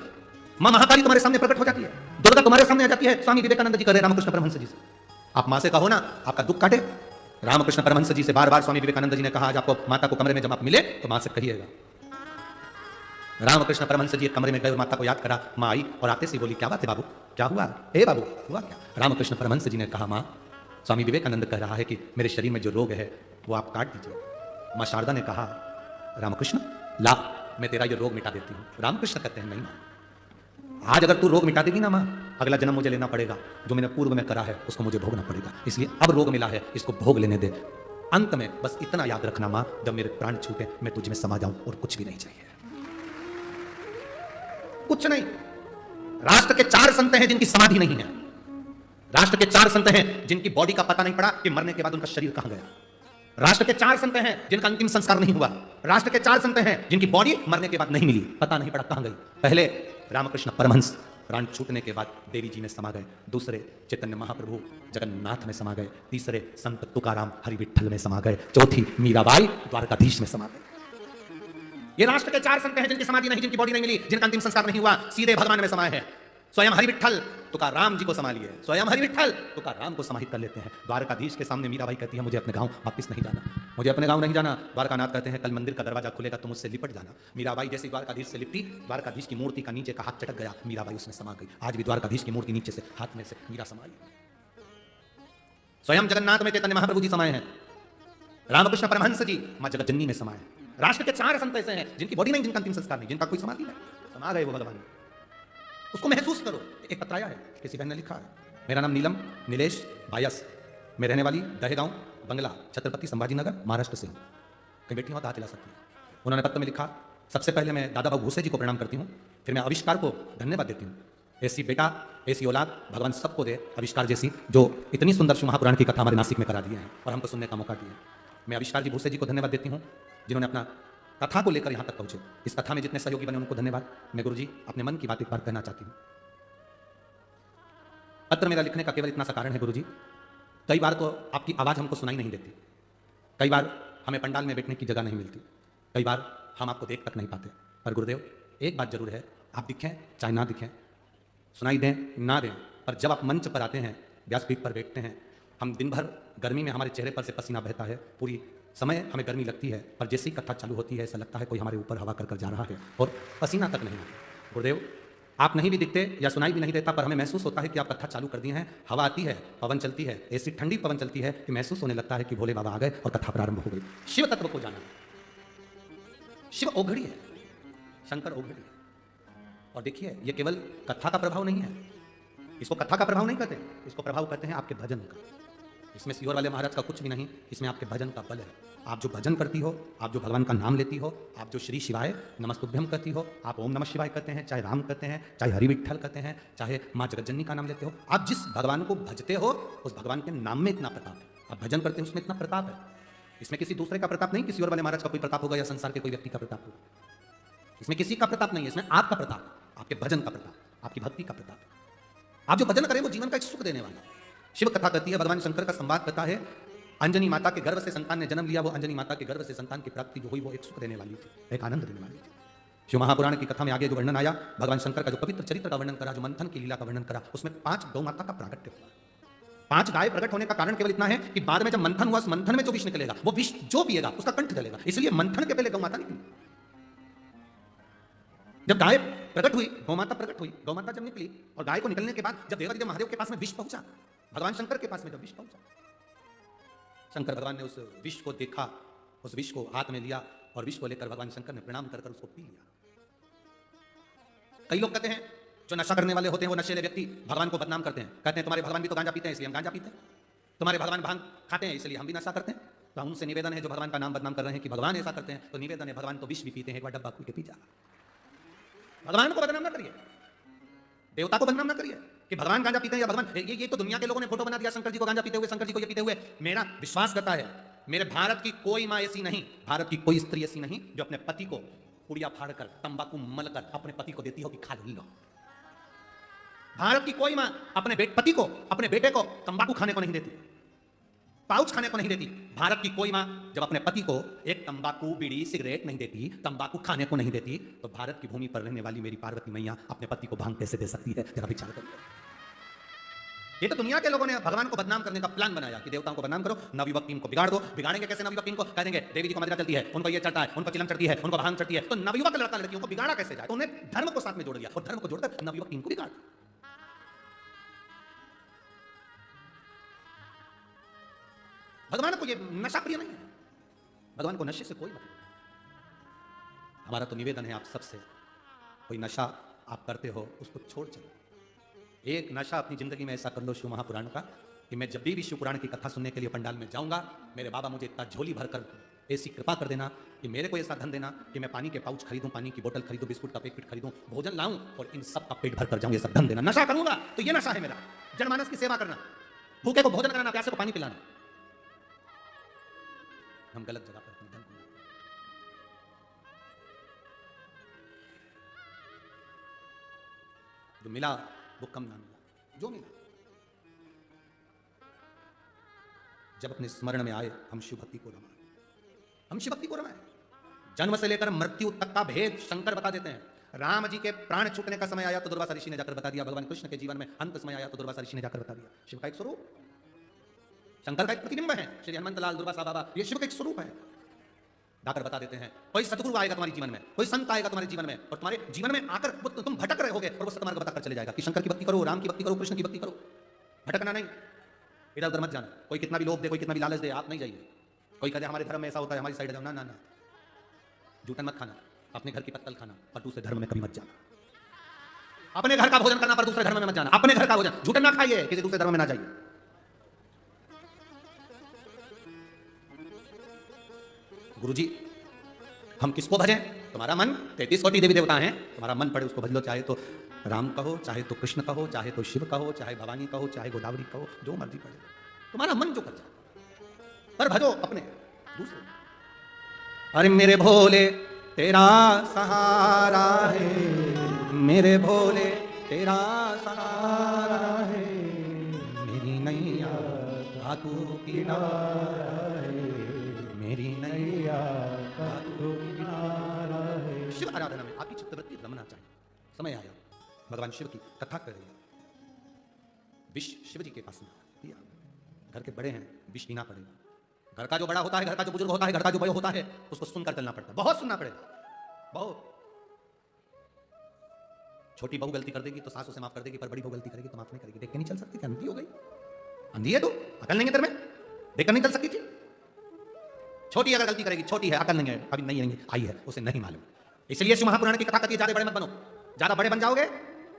मां महाकाली तुम्हारे सामने प्रकट हो जाती है, दुर्गा तुम्हारे सामने आ जाती है। स्वामी विवेकानंद जी कह रहे रामकृष्ण परमहंस जी से, आप मां से कहो ना आपका दुख काटे। रामकृष्ण परमहंस जी से बार बार स्वामी विवेकानंद जी ने कहा, आज आपको माता को कमरे में जब आप मिले तो मां से कहिएगा। रामकृष्ण परमहंस जी कमरे में गए और माता को याद करा, मां आई और आते से बोली, क्या बात है बाबू, क्या हुआ, हे बाबू हुआ क्या? रामकृष्ण परमहंस जी ने कहा, मां स्वामी विवेकानंद कह रहा है कि मेरे शरीर में जो रोग है वो आप काट दीजिए। मां शारदा ने कहा, रामकृष्ण ला मैं तेरा ये रोग मिटा देती हूं। रामकृष्ण कहते हैं, नहीं मां, आज अगर तू रोग मिटा देगी ना मां, अगला जन्म मुझे लेना पड़ेगा, जो मैंने पूर्व में करा है उसको मुझे भोगना पड़ेगा, इसलिए अब रोग मिला है इसको भोग लेने दे। अंत में बस इतना याद रखना मां, जब मेरे प्राण छूटे मैं तुझ में समा जाऊं और कुछ भी नहीं चाहिए, कुछ नहीं। राष्ट्र के 4 संत हैं जिनकी समाधि नहीं है, राष्ट्र के 4 संत हैं जिनकी बॉडी का पता नहीं पड़ा कि मरने के बाद उनका शरीर कहां गया, राष्ट्र के 4 संत हैं जिनका अंतिम संस्कार नहीं हुआ, राष्ट्र के 4 संत हैं जिनकी बॉडी मरने के बाद नहीं मिली, पता नहीं पड़ा कहां गई। पहले रामकृष्ण परमहंस प्राण छूटने के बाद देवी जी में समा गए, दूसरे चैतन्य महाप्रभु जगन्नाथ में समा गए, तीसरे संत तुकाराम हरि विठल में समा गए, चौथी मीराबाई द्वारकाधीश में समा गए। ये राष्ट्र के 4 संत हैं जिनकी समाधि नहीं, जिनकी बॉडी नहीं मिली, जिनका अंतिम संस्कार नहीं हुआ, सीधे भगवान में समाये हैं। स्वयं हरि विठल तुकाराम जी को समा लिए, स्वयं हरि विठल तुकाराम को समाहित कर लेते हैं। द्वारकाधीश के सामने मीराबाई कहती है, मुझे अपने गांव वापस नहीं जाना, मुझे अपने गांव नहीं जाना। द्वारकानाथ कहते हैं, कल मंदिर का दरवाजा खुलेगा तो मुझसे लिपट जाना। मीराबाई जैसे द्वारकाधीश से लिपटी, द्वारकाधीश की मूर्ति का नीचे का हाथ चटक गया, मीराबाई उसमें समा गई। आज भी द्वारकाधीश की मूर्ति नीचे से हाथ में से मीरा समा ली। स्वयं जगन्नाथ में चैतन्य महाप्रभु जी समाये हैं, रामकृष्ण परमहंस जी मां जगज्जननी में समाये। राष्ट्र के 4 संत ऐसे हैं जिनकी बॉडी नहीं, जिनका अंतिम संस्कार नहीं, जिनका कोई समाधि नहीं, समा गए वो भगवान। उसको महसूस करो। एक पत्र आया है, किसी बहन ने लिखा है, मेरा नाम नीलम नीलेश बायस, मैं रहने वाली दहेगांव बंगला छत्रपति संभाजी नगर महाराष्ट्र से हूँ। कहीं बैठी हो तो हाथ हिला सकती है। उन्होंने पत्र में लिखा, सबसे पहले मैं दादा बाबू भूसे जी को प्रणाम करती हूँ, फिर मैं आविष्कार को धन्यवाद देती हूँ। ऐसी बेटा ऐसी औलाद भगवान सबको दे, आविष्कार जैसी, जो इतनी सुंदर शिव महापुराण की कथा हमारे नासिक में करा दिए हैं और हमको सुनने का मौका दिया। मैं आविष्कार जी भूसे जी को धन्यवाद देती हूँ, जिन्होंने अपना कथा को लेकर यहाँ तक पहुंचे। इस कथा में जितने सहयोगी बने उनको धन्यवाद। मैं गुरुजी अपने मन की बात एक बार कहना चाहती हूँ। पत्र मेरा लिखने का केवल इतना सा कारण है गुरुजी, कई बार तो आपकी आवाज़ हमको सुनाई नहीं देती, कई बार हमें पंडाल में बैठने की जगह नहीं मिलती, कई बार हम आपको देख तक नहीं पाते, पर गुरुदेव एक बात जरूर है, आप दिखें चाहे ना दिखें, सुनाई दें ना दें, पर जब आप मंच पर आते हैं, व्यासपीठ पर बैठते हैं, हम दिन भर गर्मी में हमारे चेहरे पर से पसीना बहता है, पूरी समय हमें गर्मी लगती है, पर जैसी कथा चालू होती है ऐसा लगता है कोई हमारे ऊपर हवा कर जा रहा है और पसीना तक नहीं आता। गुरुदेव आप नहीं भी दिखते या सुनाई भी नहीं देता, पर हमें महसूस होता है कि आप कथा चालू कर दिए हैं, हवा आती है, पवन चलती है, ऐसी ठंडी पवन चलती है कि महसूस होने लगता है कि भोले बाबा आ गए और कथा प्रारंभ हो गई। शिव तत्व को जाना, शिव ओघड़ी है, शंकर ओघड़ी है। और देखिए ये केवल कथा का प्रभाव नहीं है, इसको कथा का प्रभाव नहीं कहते, इसको प्रभाव कहते हैं आपके भजन का। इसमें सीहोर वाले महाराज का कुछ भी नहीं, इसमें आपके भजन का बल है। आप जो भजन करती हो, आप जो भगवान का नाम लेती हो, आप जो श्री शिवाय नमस्तुभ्यम कहती हो, आप ओम नमः शिवाय कहते हैं, चाहे राम कहते हैं, चाहे हरि विठल कहते हैं, चाहे माँ जगज्जननी का नाम लेते हो, आप जिस भगवान को भजते हो उस भगवान के नाम में इतना प्रताप है। आप भजन करते हैं उसमें इतना प्रताप है। इसमें किसी दूसरे का प्रताप नहीं, किसी और वाले महाराज का कोई प्रताप होगा या संसार के कोई व्यक्ति का प्रताप होगा, इसमें किसी का प्रताप नहीं है, इसमें आपका प्रताप, आपके भजन का प्रताप, आपकी भक्ति का प्रताप। आप जो भजन करें वो जीवन का एक सुख देने वाला। शिव कथा कहती है, भगवान शंकर का संवाद कहता है, अंजनी माता के गर्भ से संतान ने जन्म लिया, वो अंजनी माता के गर्भ से संतान की प्राप्ति जो हुई वो एक सुख देने वाली थी, एक आनंद देने वाली थी। शिव महापुराण की कथा में आगे जो वर्णन आया, भगवान शंकर का जो पवित्र चरित्र का वर्णन करा, जो मंथन की लीला का वर्णन करा, उसमें 5 गौ माता का प्रागट्य हुआ। 5 गाय प्रकट होने का कारण केवल इतना है कि बाद में जब मंथन हुआ, उस मंथन में जो विष निकलेगा, वो विष जो पिएगा उसका कंठ जलेगा, इसलिए मंथन के पहले गौ माता निकली। जब गाय प्रकट हुई, गौ माता प्रकट हुई, गौ माता जब निकली और गाय को निकलने के बाद जब देवादिदेव महादेव के पास में विष पहुंचा, भगवान शंकर के पास में जब विष पहुंचा, शंकर भगवान ने उस विष को देखा, उस विष को हाथ में लिया और विष को लेकर भगवान शंकर ने प्रणाम कर उसको पी लिया। कई लोग कहते हैं, जो नशा करने वाले होते हैं, वो नशेले व्यक्ति भगवान को बदनाम करते हैं, कहते हैं तुम्हारे भगवान भी तो गांजा पीते हैं इसलिए हम गांजा पीते हैं, तुम्हारे भगवान भांग खाते हैं इसलिए हम भी नशा करते हैं। तो उनसे निवेदन है जो भगवान का नाम बदनाम कर रहे हैं कि भगवान ऐसा करते हैं, तो निवेदन है भगवान तो विष भी पीते हैं, एक बार डब्बा खुल के पी जा। भगवान को बदनाम ना करिए, देवता को बदनाम ना करिए कि भगवान गांजा पीते हैं या भगवान ये तो दुनिया के लोगों ने फोटो बना दिया शंकर जी को गांजा पीते हुए, शंकर जी को ये पीते हुए। मेरा विश्वास करता है, मेरे भारत की कोई मां ऐसी नहीं, भारत की कोई स्त्री ऐसी नहीं जो अपने पति को पुड़िया फाड़कर, तंबाकू मलकर अपने पति को देती हो कि खा लो। भारत की कोई मां अपने पति को, अपने बेटे को तंबाकू खाने को नहीं देती, पाउच खाने को नहीं देती। भारत की कोई मां जब अपने पति को एक तंबाकू, बीड़ी, सिगरेट नहीं देती, तंबाकू खाने को नहीं देती, तो भारत की भूमि पर रहने वाली मेरी पार्वती मैया अपने पति को भांग कैसे दे सकती है? जरा विचार करिए। ये तो दुनिया के लोगों ने भगवान को बदनाम करने का प्लान बनाया कि देवताओं को बदनाम करो, नवयुवक टीम को बिगाड़ दो। बिगाड़ेंगे कैसे नवयुवक टीम को? कह देंगे देवी जी को मदिरा चलती है, उनको ये चढ़ता है, उनको चिलम चढ़ती है, उनको भांग चढ़ती है, तो नवयुवक लड़का लड़कियों को बिगाड़ा कैसे जाए? तो उन्हें धर्म को साथ में जोड़ दिया और धर्म को जोड़कर नवयुवक टीम को बिगाड़। भगवान को ये नशा प्रिय नहीं है, भगवान को नशे से कोई मतलब। हमारा तो निवेदन है आप सबसे, कोई नशा आप करते हो उसको छोड़ चलो। एक नशा अपनी जिंदगी में ऐसा कर लो शिव महापुराण का कि मैं जब भी शिव पुराण की कथा सुनने के लिए पंडाल में जाऊंगा, मेरे बाबा मुझे इतना झोली भरकर ऐसी कृपा कर देना कि मेरे को ऐसा धन देना कि मैं पानी के पाउच खरीदूं, पानी की बोतल खरीदूं, बिस्कुट का पैकेट खरीदूं, भोजन लाऊं और इन सब का पेट भर कर जाऊं। ये सब धन देना नशा करूंगा तो ये नशा है मेरा। जनमानस की सेवा करना, भूखे को भोजन कराना, प्यासे को पानी पिलाना। हम गलत जगह पर धन जो मिला वो कम ना मिला, जो मिला। जब अपने स्मरण में आए हम शिव भक्ति को रमाए, हम शिव भक्ति को रमाए। जन्म से लेकर मृत्यु तक का भेद शंकर बता देते हैं। राम जी के प्राण छूटने का समय आया तो दुर्वासा ऋषि ने जाकर बता दिया। भगवान कृष्ण के जीवन में अंत समय आया तो दुर्वासा ऋषि ने जाकर बता दिया। शिव का एक स्वरूप, शंकर का एक प्रतिबिंब है। श्री हनुमंत लाल दुर्वासा बाबा ये शिव का एक स्वरूप है, जाकर बता देते हैं। कोई सतगुरु आएगा तुम्हारे जीवन में, कोई संत आएगा तुम्हारे जीवन में और तुम्हारे जीवन में आकर वो तुम भटक रहे होगे और वो तुम्हारे को बताकर चले जाएगा कि शंकर की भक्ति करो, राम की भक्ति करो, कृष्ण की भक्ति करो। भटकना नहीं, इधर उधर मत जाना। कोई कितना भी लोभ दे, कोई कितना भी लालच दे, आप नहीं जाइए। कोई कहते हमारे धर्म में ऐसा होता है, हमारी साइड जाओ, ना ना ना, जूठन मत खाना, अपने घर की पत्तल खाना, पर दूसरे धर्म में कभी मत जाना। अपने घर का भोजन करना पर दूसरे धर्म में मत जाना। अपने घर का भोजन, जूठन ना खाइए, किसी दूसरे धर्म में ना जाइए। गुरुजी हम किसको भजें? तुम्हारा मन, 33 कोटि देवी देवता हैं, तुम्हारा मन पड़े उसको भज लो। चाहे तो राम कहो, चाहे तो कृष्ण कहो, चाहे तो शिव कहो, चाहे भवानी कहो, चाहे गोदावरी कहो, जो मर्जी पड़े, तुम्हारा मन जो कर जाए, पर भजो अपने दूसरे। अरे मेरे भोले तेरा सहारा है, मेरे भोले तेरा सहारा है, मेरी नैया धातु किनारा है, मेरी नैया धातु किनारा है। शिव आराधना में आपकी चित्तवृत्ति रमना चाहिए। समय आया, भगवान शिव की कथा कर रही है। विष शिव जी के पास में दिया, घर के बड़े हैं, विष पीना पड़ेगा। घर का जो बड़ा होता है, घर का जो बुजुर्ग होता है, घर का जो बड़ा होता है, उसको सुनकर चलना पड़ता है, बहुत सुनना पड़ेगा, बहुत। छोटी बहू गलती कर देगी तो सास उसे माफ कर देगी, पर बड़ी बहू गलती करेगी तो माफ नहीं करेगी। देख के नहीं चल सकती थी, अंधी हो गई, अंधी है तू, अकल नहीं है तेरे में, देखकर नहीं चल सकती थी। छोटी अगर गलती करेगी, छोटी है, अकल नहीं है, अभी नहीं आई है, उसे नहीं मालूम। इसलिए शिव महापुराण की कथा करती है, ज्यादा बड़े मत बनो। ज्यादा बड़े बन जाओगे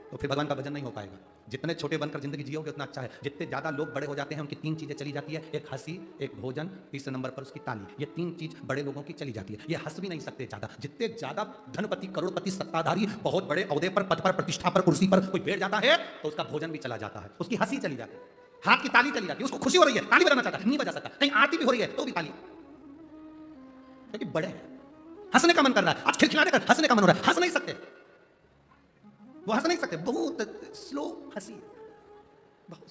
तो फिर भगवान का भजन नहीं हो पाएगा। जितने छोटे बनकर जिंदगी जियोगे उतना अच्छा है। जितने ज्यादा लोग बड़े हो जाते हैं उनकी 3 चीजें चली जाती है, एक हंसी, एक भोजन, तीसरे नंबर पर उसकी ताली। ये 3 चीज बड़े लोगों की चली जाती है। ये हंस भी नहीं सकते ज्यादा। जितने ज्यादा धनपति, करोड़पति, सत्ताधारी, बहुत बड़े ओहदे पर, पद पर, प्रतिष्ठा पर, कुर्सी पर कोई बैठ जाता है तो उसका भोजन भी चला जाता है, उसकी हंसी चली जाती है, हाथ की ताली चली जाती है, उसको खुशी हो रही है, ताली बजाना चाहता है, नहीं बजा सकता। कहीं आरती भी हो रही है तो भी ताली, क्योंकि बड़े हैं। हंसने का मन कर रहा है, आज खिलखिलाने का हंसने का मन हो रहा है, हंस नहीं सकते, वो हंस नहीं सकते, बहुत स्लो हंसी, बहुत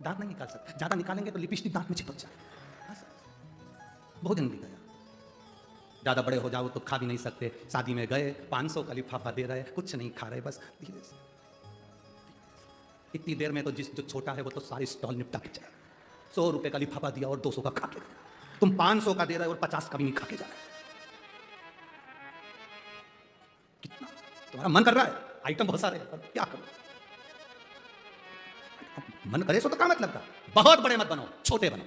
दांत नहीं निकाल सकते। ज्यादा निकालेंगे तो लिपस्टिक दांत में चिपक जाए। भोजन भी गया, ज़्यादा बड़े हो जाओ तो खा भी नहीं सकते। शादी में गए, 500 का लिफाफा दे रहे, कुछ नहीं खा रहे, बस धीरे से। इतनी देर में तो जो छोटा है वो तो सारी स्टॉल निपटा के जाए। 100 रुपए का लिफाफा दिया और 200 का खा के गए। तुम 500 का दे रहे हो और 50 का भी नहीं खा के जा रहे। कितना तुम्हारा मन कर रहा है, आइटम बहुत सारे हैं, पर क्या करो? मन करे सो तो क्या मतलब का? बहुत बड़े मत बनो, छोटे बनो।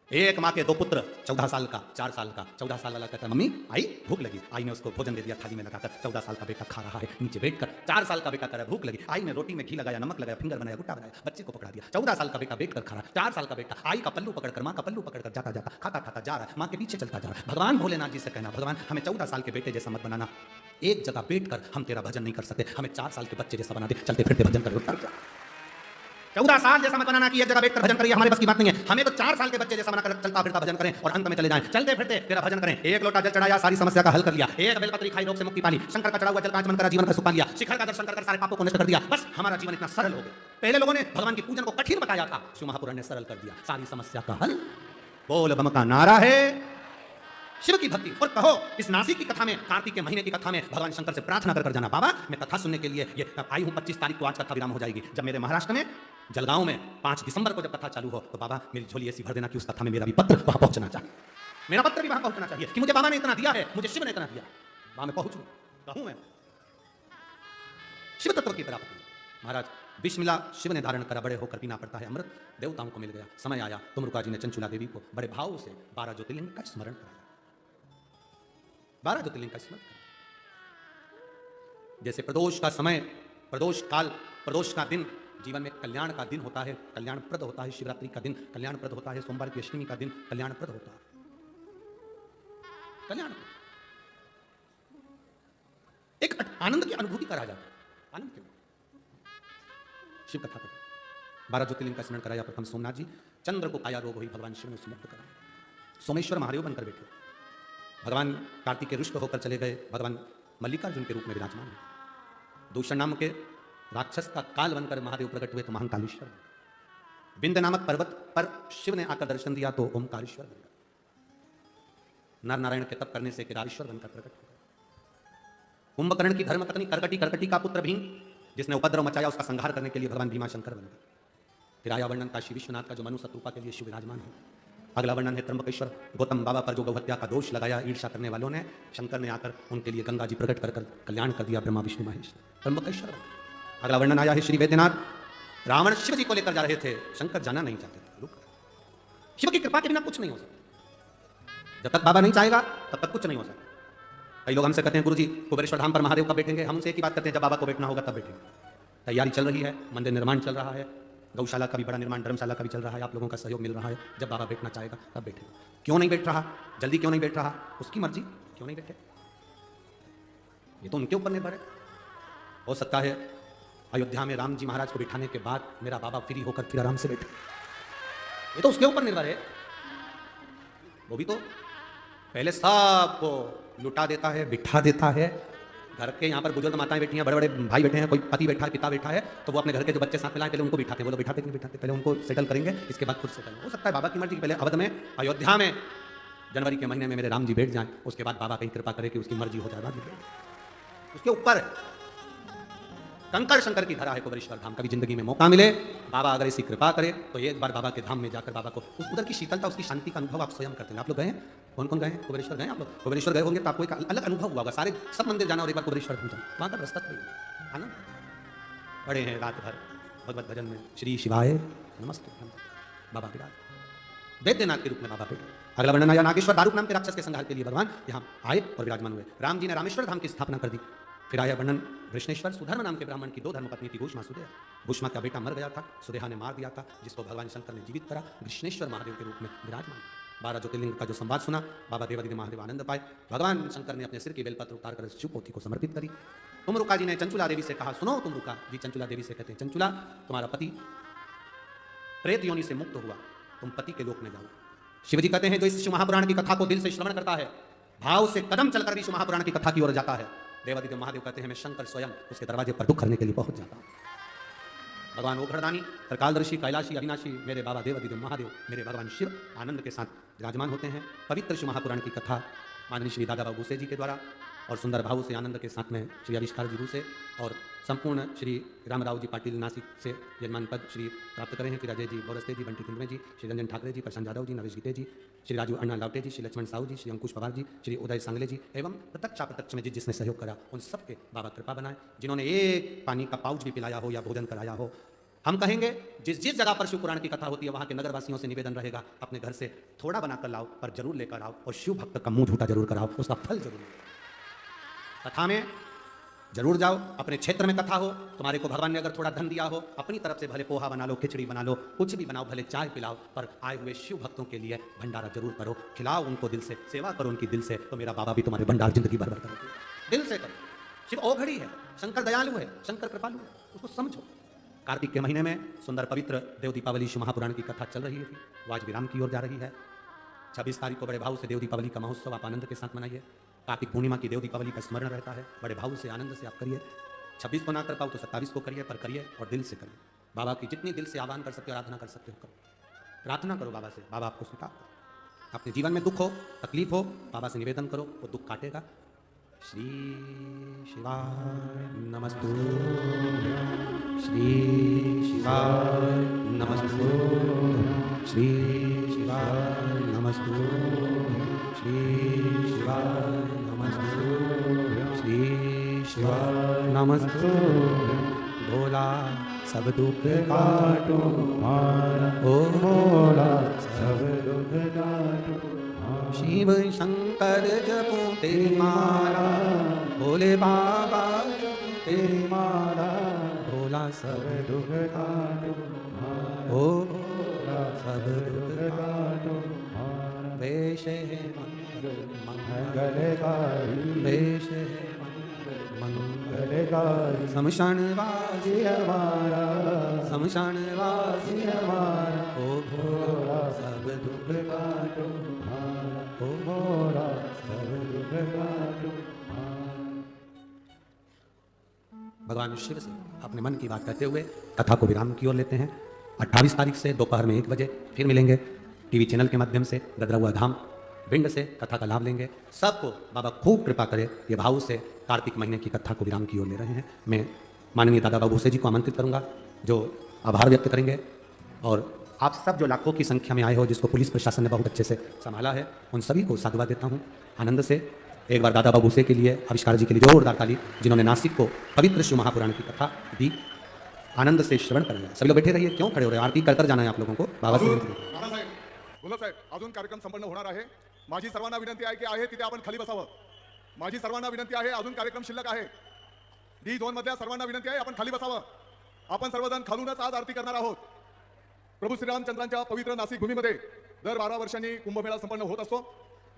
एक माँ के 2 पुत्र, 14 साल का, 4 साल का। 14 साल वाला कहता है मम्मी आई भूख लगी। आई ने उसको भोजन दे दिया थाली में लगाकर। 14 साल का बेटा खा रहा है नीचे बैठकर। 4 साल का बेटा कह रहा है भूख लगी। आई ने रोटी में घी लगाया, नमक लगाया, फिंगर बनाया, गुट्टा बनाया, बच्चे को पकड़ा दिया। 14 साल का बेटा बैठकर खा रहा है। 4 साल का बेटा आई का पल्लू पकड़कर, माँ का पल्लू पकड़कर जाता जाता खाता खाता जा रहा है, माँ के पीछे चलता जा रहा है। भगवान भोलेनाथ जी से कहना, भगवान हमें 14 साल के बेटे जैसा मत बनाना। एक जगह बैठकर हम तेरा भजन नहीं कर सकते, हमें 4 साल के बच्चे जैसा बना दे, चलते फिरते भजन कर। 14 साल जैसा मत बनाना कि एक जगह बैठकर भजन करिए, हमारे बस की बात नहीं है। हमें तो 4 साल के बच्चे जैसा बनाकर चलता फिरता भजन करें और अंत में चले जाएं, चलते फिरते तेरा भजन करें। एक लोटा जल चढ़ाया, सारी समस्या का हल कर लिया। एक बेलपत्री खाई, रोग से मुक्ति पाली। शंकर का चढ़ा हुआ जल का आचमन करा, जीवन का सुख पा लिया। शिखर का दर्शन कर सारे पापों को नष्ट कर दिया। बस हमारा जीवन इतना सरल हो गया। पहले लोगों ने भगवान की पूजन को कठिन बताया था, शिव महापुराण ने सरल कर दिया, सारी समस्या का हल। बोल बम का नारा है शिव की भक्ति। और कहो इस नासिक की कथा में, कार्तिक के महीने की कथा में भगवान शंकर से प्रार्थना कर जाना, बाबा मैं कथा सुनने के लिए ये आई हूं 25 तारीख को, आज कथा विराम हो जाएगी। जब मेरे महाराष्ट्र में जलगांव में 5 दिसंबर को जब कथा चालू हो तो बाबा मेरी झोली ऐसी भर देना कि उस कथा में मेरा भी पत्र वहां पहुंचना चाहिए। मेरा पत्र भी वहां पहुंचना चाहिए कि मुझे बाबा ने इतना दिया है, मुझे शिव ने इतना दिया, वहां मैं पहुंचूं, कहूं मैं शिव तत्व की प्राप्ति। महाराज विष मिला, शिव ने धारण करा, बड़े होकर पीना पड़ता है अमृत, देवताओं को मिल गया। समय आया तुमरुका जी ने चंचुला देवी को बड़े भाव से 12 ज्योतिर्लिंग का स्मरण कराया। 12 ज्योतिर्लिंग का स्मरण। जैसे प्रदोष का समय, प्रदोष काल, प्रदोष का दिन जीवन में कल्याण का दिन होता है, कल्याणप्रद होता है। शिवरात्रि का दिन कल्याणप्रद होता है। सोमवार की अष्टमी का दिन कल्याणप्रद होता है। कल्याण एक आनंद की अनुभूति करा जाता है। आनंद क्यों? शिव कथा कर 12 ज्योतिर्लिंग का स्मरण कराया। प्रथम सोमनाथ जी, चंद्र को काया रोग हुई, भगवान शिव ने सुमुक्त कराया। सोमेश्वर महादेव बनकर बैठे। भगवान कार्तिक के रुष्ट होकर चले गए, भगवान मल्लिकार्जुन के रूप में विराजमान है। दूषण नाम के राक्षस का काल बनकर महादेव प्रकट हुए तो महाकालेश्वर। बिंद नामक पर्वत पर शिव ने आकर दर्शन दिया तो ओमकारेश्वर बन गए। नर नारायण के तप करने से केदारेश्वर बनकर प्रकट हुए। कुंभकर्ण की धर्मपत्नी करकटी का पुत्र भीम, जिसने उपद्रव मचाया, उसका संहार करने के लिए भगवान भीमाशंकर बन गए। फिर आया वर्णन काशी विश्वनाथ का, जो मनु शत्रुपा के लिए शिव विराजमान है। अगला वर्णन है त्र्यंबकेश्वर, गौतम बाबा पर जो गौहत्या का दोष लगाया ईर्षा करने वालों ने, शंकर ने आकर उनके लिए गंगा जी प्रकट कर कल्याण कर दिया, ब्रह्मा विष्णु महेश, त्र्यंबकेश्वर। अगला वर्णन आया है श्री वैद्यनाथ, रावण शिव जी को लेकर जा रहे थे, शंकर जाना नहीं चाहते थे, रुक। शिव की कृपा के बिना कुछ नहीं हो सकता। जब तक बाबा नहीं चाहेगा तब तक कुछ नहीं हो सकता। कई लोग हमसे कहते हैं गुरुजी कुबेरेश्वर धाम पर महादेव कब बैठेंगे? हम उनसे एक ही बात करते हैं, जब बाबा को बैठना होगा तब बैठेंगे। तैयारी चल रही है, मंदिर निर्माण चल रहा है, गौशाला का भी बड़ा निर्माण, धर्मशाला का भी चल रहा है, आप लोगों का सहयोग मिल रहा है। जब बाबा बैठना चाहेगा तब बैठेगा। क्यों नहीं बैठ रहा? जल्दी क्यों नहीं बैठ रहा? उसकी मर्जी, क्यों नहीं बैठे? ये तो उनके ऊपर निर्भर है। हो सकता है अयोध्या में राम जी महाराज को बिठाने के बाद मेरा बाबा फ्री होकर फिर आराम से बैठे, ये तो उसके ऊपर निर्भर है। वो भी तो पहले सबको लुटा देता है, बिठा देता है। घर के यहाँ पर बुजुर्ग माताएं बैठी हैं, बड़े बड़े भाई बैठे हैं, कोई पति बैठा है, पिता बैठा है, तो वो अपने घर के जो बच्चे साथ मिलाएं, पहले उनको बिठाते, वो लोग बिठाते नहीं बिठाते, पहले उनको सेटल करेंगे, इसके बाद खुद सेटल। हो सकता है बाबा की मर्जी, पहले अवध में, अयोध्या में जनवरी के महीने में मेरे राम जी बैठ जाएं, उसके बाद बाबा कहीं कृपा करे कि उसकी मर्जी हो जाए, उसके ऊपर कंकर शंकर की धरा है कुबेरेश्वर धाम। कभी जिंदगी में मौका मिले, बाबा अगर ऐसी कृपा करे तो एक बार बाबा के धाम में जाकर बाबा को उधर की शीतलता, उसकी शांति का अनुभव आप स्वयं करते हैं। आप लोग गए हैं? कौन कौन गए हैं? कुबेरेश्वर गए? आप लोग कुबेरेश्वर गए होंगे तो आपको एक अलग अनुभव हुआ होगा। सारे सब मंदिर जाना और एक बार कुबेरेश्वर पहुंचना, वहां का रास्ता आनंद। पड़े हैं रात भर भगवत भजन में, श्री शिवाय नमस्ते, बाबा विराज वैद्यनाथ के रूप में बाबा बैठे। अगला वर्णन आया नागेश्वर, दारुक नाम के राक्षस के संहार के लिए भगवान यहाँ आए और विराजमान हुए। राम जी ने रामेश्वर धाम की स्थापना कर दी। फिर आया वर्णन कृष्णेश्वर, सुधर्म नाम के ब्राह्मण की 2 धर्मपत्नी थी, भूष्मा सुदेहा। भूष्मा का बेटा मर गया था, सुदेहा ने मार दिया था, जिसको भगवान शंकर ने जीवित करा, कृष्णेश्वर महादेव के रूप में विराजमान। 12 ज्योतिर्लिंग का जो संवाद सुना, बाबा देवादिदेव महादेव आनंद पाए। भगवान शंकर ने अपने सिर की बेलपत्र उतारकर शिव पोथी को समर्पित करी। तुमरुका जी ने चंचुला देवी से कहा, सुनो तुमरुका जी, चंचुला देवी से कहते हैं, चंचुला तुम्हारा पति प्रेत योनि से मुक्त हुआ, तुम पति के लोक में जाओ। शिव जी कहते हैं, जो इस शिव महापुराण की कथा को दिल से श्रवण करता है, भाव से कदम चलकर भी शिव महापुराण की कथा की ओर जाता है, देवादिदेव महादेव कहते हैं मैं शंकर स्वयं उसके दरवाजे पर दुख करने के लिए पहुंच जाता हूं। भगवान ओघड़दानी, त्रिकालदर्शी, कैलाशी, अविनाशी, मेरे बाबा देवादिदेव महादेव, मेरे भगवान शिव आनंद के साथ विराजमान होते हैं। पवित्र शिव महापुराण की कथा माननीय श्री दादा बाबू भूसे जी के द्वारा और सुंदर भाव से आनंद के साथ में श्री आविष्कार जी भूसे और संपूर्ण श्री रामराव जी पाटिल नासिक से यजमान पद श्री प्राप्त करें हैं। फिर अजय जी बोरस्ते जी, बंटी तिंदमे जी, श्री रंजन ठाकरे जी, प्रशांत यादव जी, नवेश गीते जी, श्री राजू अन्ना लावटे जी, श्री लक्ष्मण साहू जी, श्री अंकुश पवार जी, श्री उदय सांगले जी एवं प्रत्यक्ष में जिसने सहयोग करा उन सबके बाबा कृपा बनाए। जिन्होंने एक पानी का पाउच भी पिलाया हो या भोजन कराया हो, हम कहेंगे जिस जिस जगह पर शिव पुराण की कथा होती है वहाँ के नगरवासियों से निवेदन रहेगा, अपने घर से थोड़ा बनाकर लाओ पर जरूर लेकर आओ और शिव भक्त का मुंह झूठा जरूर कराओ, उसका फल जरूर लो। कथा में जरूर जाओ। अपने क्षेत्र में कथा हो, तुम्हारे को भगवान ने अगर थोड़ा धन दिया हो, अपनी तरफ से भले पोहा बना लो, खिचड़ी बना लो, कुछ भी बनाओ, भले चाय पिलाओ, पर आए हुए शिव भक्तों के लिए भंडारा जरूर करो, खिलाओ उनको दिल से, सेवा करो उनकी दिल से, तो मेरा बाबा भी तुम्हारे भंडार जिंदगी भर भर करोगे। दिल से करो। शिव ओघड़ी है, शंकर दयालु है, शंकर कृपालु है, उसको समझो। कार्तिक के महीने में सुंदर पवित्र देव दीपावली शिव महापुराण की कथा चल रही थी, वो आज विराम की ओर जा रही है। 26 तारीख को बड़े भाव से देव दीपावली का महोत्सव आप आनंद के साथ मनाइए। कार्तिक पूर्णिमा की देव दीपावली का स्मरण रहता है, बड़े भाव से आनंद से आप करिए। 26 को ना कर पाओ तो 27 को करिए, पर करिए और दिल से करिए। बाबा की जितनी दिल से आह्वान कर सकते हो, आराधना कर सकते हो, करो। प्रार्थना करो बाबा से, बाबा आपको स्वीकार करो। अपने जीवन में दुख हो, तकलीफ हो, बाबा से निवेदन करो, वो दुख काटेगा। श्री शिवाय नमस्तु, श्री शिवाय नमस्तु, श्री शिवाय नमस्तु, श्री शिवाय नमस्तु, श्री शिवाय नमस्तु। भोला सब दुख काटो मारा, ओ भोला सब दुख काटो। शिव शंकर जपो तेरी माला, भोले बाबा जपो तेरी माला, भोला सब दुख काटो, ओ भोला सब दुख काटो। वेश है मंगलकारी, वेश है मंगलकारी, शमशानवासी हमारा, शमशानवासी हमारा, ओ भोला सब दुख काटो, ओ भोला सब दुख काटो। भगवान शिव से अपने मन की बात करते हुए कथा को विराम की ओर लेते हैं। 28 तारीख से दोपहर में 1 बजे फिर मिलेंगे टीवी चैनल के माध्यम से। गदरौआ धाम भिंड से कथा का लाभ लेंगे। सबको बाबा खूब कृपा करे। ये भाव से कार्तिक महीने की कथा को विराम की ओर ले रहे हैं। मैं माननीय दादा बाबू भूसे जी को आमंत्रित करूंगा, जो आभार व्यक्त करेंगे। और आप सब जो लाखों की संख्या में आए हो, जिसको पुलिस प्रशासन ने बहुत अच्छे से संभाला है, उन सभी को साधुवाद देता हूँ आनंद से। एक बार दादा बाबू भूसे के लिए, आविष्कार जी के लिए जोरदार ताली, जिन्होंने नासिक को पवित्र शिव महापुराण की कथा दी। आनंद से श्रवण करेंगे। सभी लोग बैठे रहिए, क्यों खड़े हो रहे हैं? आरती कर जाना है आप लोगों को। बाबा से साहेब, अजून कार्यक्रम संपन्न होणार आहे। माझी सर्वांना विनंती आहे की आहे तिथे आपण खाली बसावं। माझी सर्वांना विनंती आहे, अजून कार्यक्रम शिल्लक आहे। डी झोन मधल्या सर्वांना विनंती आहे, आपण खाली बसावं। आपण सर्वजण खालूनच आज आरती करणार आहोत। प्रभू श्रीरामचंद्रांच्या पवित्र नाशिक भूमीमध्ये दर 12 वर्षांनी कुंभमेळा संपन्न होत असतो।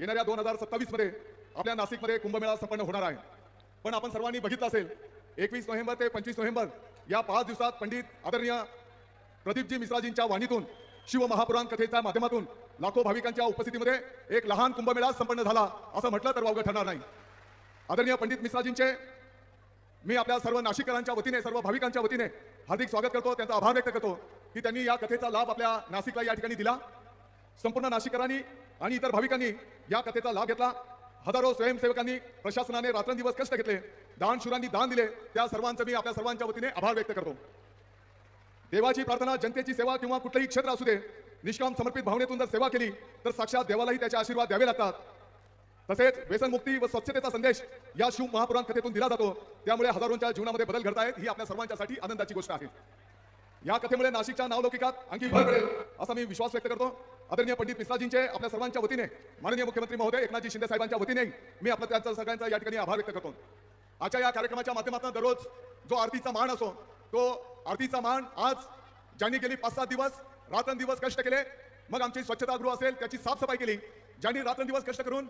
येणाऱ्या 2027 मध्ये आपल्या नाशिकमध्ये कुंभमेळा संपन्न होणार आहे। पण आपण सर्वांनी बघितलं असेल, 21 नोव्हेंबर ते 25 नोव्हेंबर या 5 दिवसात पंडित आदरणीय प्रदीपजी मिश्राजींच्या वाणीतून, शिव महापुराण कथेच्या माध्यमातून लाखो भाविकांच्या उपस्थितीमध्ये एक लहान कुंभमेळा संपन्न झाला असं म्हटलं तर वावगं ठरणार नाही। आदरणीय पंडित मिश्राजींचे मी आपल्या सर्व नाशिककरांच्या वतीने, सर्व भाविकांच्या वतीने हार्दिक स्वागत करतो, त्यांचा आभार व्यक्त करतो की त्यांनी या कथेचा लाभ आपल्या नाशिकला या ठिकाणी दिला। संपूर्ण नाशिककरांनी आणि इतर भाविकांनी या कथेचा लाभ घेतला। हजारो स्वयंसेवकांनी, प्रशासनाने रात्रंदिवस कष्ट घेतले, दानशूरांनी दान दिले, त्या सर्वांचं मी आपल्या सर्वांच्या वतीने आभार व्यक्त करतो। देवाची प्रार्थना, जनतेची सेवा किंवा कुठलेही क्षेत्र असू दे, निष्काम समर्पित भावनेतून जर सेवा केली तर साक्षात देवालाही त्याचे आशीर्वाद द्यावे लागतात। तसेच व्यसनमुक्ती व स्वच्छतेचा संदेश या शिव महापुराण कथेतून दिला जातो। त्यामुळे हजारोंच्या जीवनामध्ये बदल घडतायत, ही आपल्या सर्वांच्यासाठी आनंदाची गोष्ट आहे। या कथेमुळे नाशिकच्या नावलौकिकात आणखी भर पडेल असा मी विश्वास व्यक्त करतो। आदरणीय पंडित मिश्राजींचे आपल्या सर्वांच्या वतीने, माननीय मुख्यमंत्री महोदय एकनाथजी शिंदे साहेबांच्या वतीने मी आपल्या त्यांच्या सगळ्यांचा या ठिकाणी आभार व्यक्त करतो। आजच्या या कार्यक्रमाच्या माध्यमातून दररोज जो आरतीचा मान असो, तो आरतीचा मान आज ज्यांनी गेली 5-7 दिवस रात्रंदिवस कष्ट केले, मग आमची स्वच्छतागृह असेल त्याची साफसफाई केली, ज्यांनी रात्रंदिवस कष्ट करून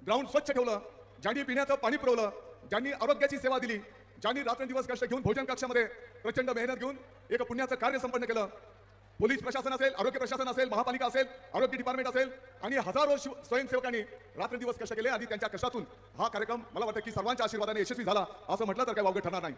ग्राउंड स्वच्छ ठेवलं, ज्यांनी पिण्याचं पाणी पुरवलं, ज्यांनी आरोग्याची सेवा दिली, ज्यांनी रात्रंदिवस कष्ट घेऊन भोजन कक्षामध्ये प्रचंड मेहनत घेऊन एक पुण्याचं कार्य संपन्न केलं। पोलीस प्रशासन असेल, आरोग्य प्रशासन असेल, महापालिका असेल, आरोग्य डिपार्टमेंट असेल आणि हजारो स्वयंसेवकांनी रात्रंदिवस कष्ट केले आणि त्यांच्या कष्टातून हा कार्यक्रम मला वाटतं की सर्वांच्या आशीर्वादाने यशस्वी झाला असं म्हटलं तर काही वावगं ठरणार नाही।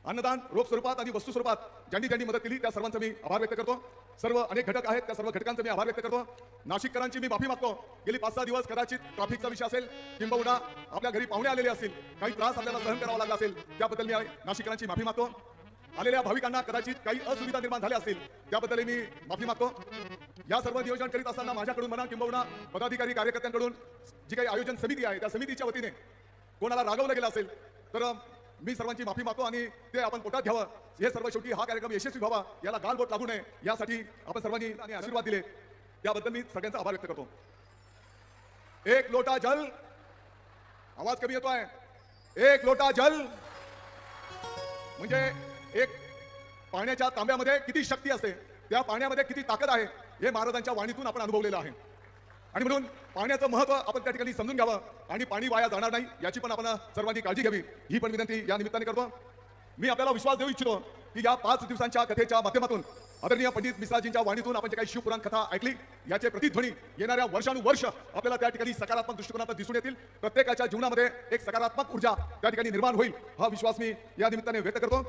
अन्नदान, रोख स्वरूपात आणि वस्तू स्वरूपात ज्यांनी ज्यांनी मदत केली त्या सर्वांचा मी आभार व्यक्त करतो. सर्व अनेक घटक आहेत त्या सर्व घटकांचा मी आभार व्यक्त करतो. नाशिककरांची मी माफी मागतो. गेली 5-6 दिवस कदाचित ट्रॅफिकचा विषय असेल किंबहुना आपल्या घरी पाहुणे आलेले असतील, काही त्रास आपल्याला सहन करावा लागला असेल, त्याबद्दल मी नाशिककरांची माफी मागतो. आलेल्या भाविकांना कदाचित काही असुविधा निर्माण झाल्या असतील त्याबद्दल मी माफी मागतो. या सर्व नियोजन करीत असताना माझ्याकडून म्हणा किंबहुना पदाधिकारी कार्यकर्त्यांकडून जी काही आयोजन समिती आहे त्या समितीच्या वतीने कोणाला रागवलं गेलं असेल तर मी सर्वांची माफी मागतो आणि ते आपण पोटात घ्यावं. हे सर्व शेवटी हा कार्यक्रम यशस्वी व्हावा, याला गालबोट लागू नये यासाठी आपण सर्वांनी आणि आशीर्वाद दिले त्याबद्दल मी सगळ्यांचा आभार व्यक्त करतो. एक लोटा जल, आवाज कमी येतोय, एक लोटा जल म्हणजे एक पाण्याच्या तांब्यामध्ये किती शक्ती असते, त्या पाण्यामध्ये किती ताकद आहे हे महाराजांच्या वाणीतून आपण अनुभवलेलं आहे. आणि म्हणून पाण्याचं महत्त्व आपण त्या ठिकाणी समजून घ्यावं आणि पाणी वाया जाणार नाही याची पण आपण सर्वांनी काळजी घ्यावी ही पण विनंती या निमित्ताने करतो. मी आपल्याला विश्वास देऊ इच्छितो की या 5 दिवसांच्या कथेच्या माध्यमातून आदरणीय पंडित मिश्राजींच्या वाणीतून आपण जे काही शिवपुराण कथा ऐकली याचे प्रतिध्वनी येणाऱ्या वर्षानुवर्ष आपल्याला त्या ठिकाणी सकारात्मक दृष्टिकोनातून दिसून येतील. प्रत्येकाच्या जीवनामध्ये एक सकारात्मक ऊर्जा त्या ठिकाणी निर्माण होईल हा विश्वास मी या निमित्ताने व्यक्त करतो.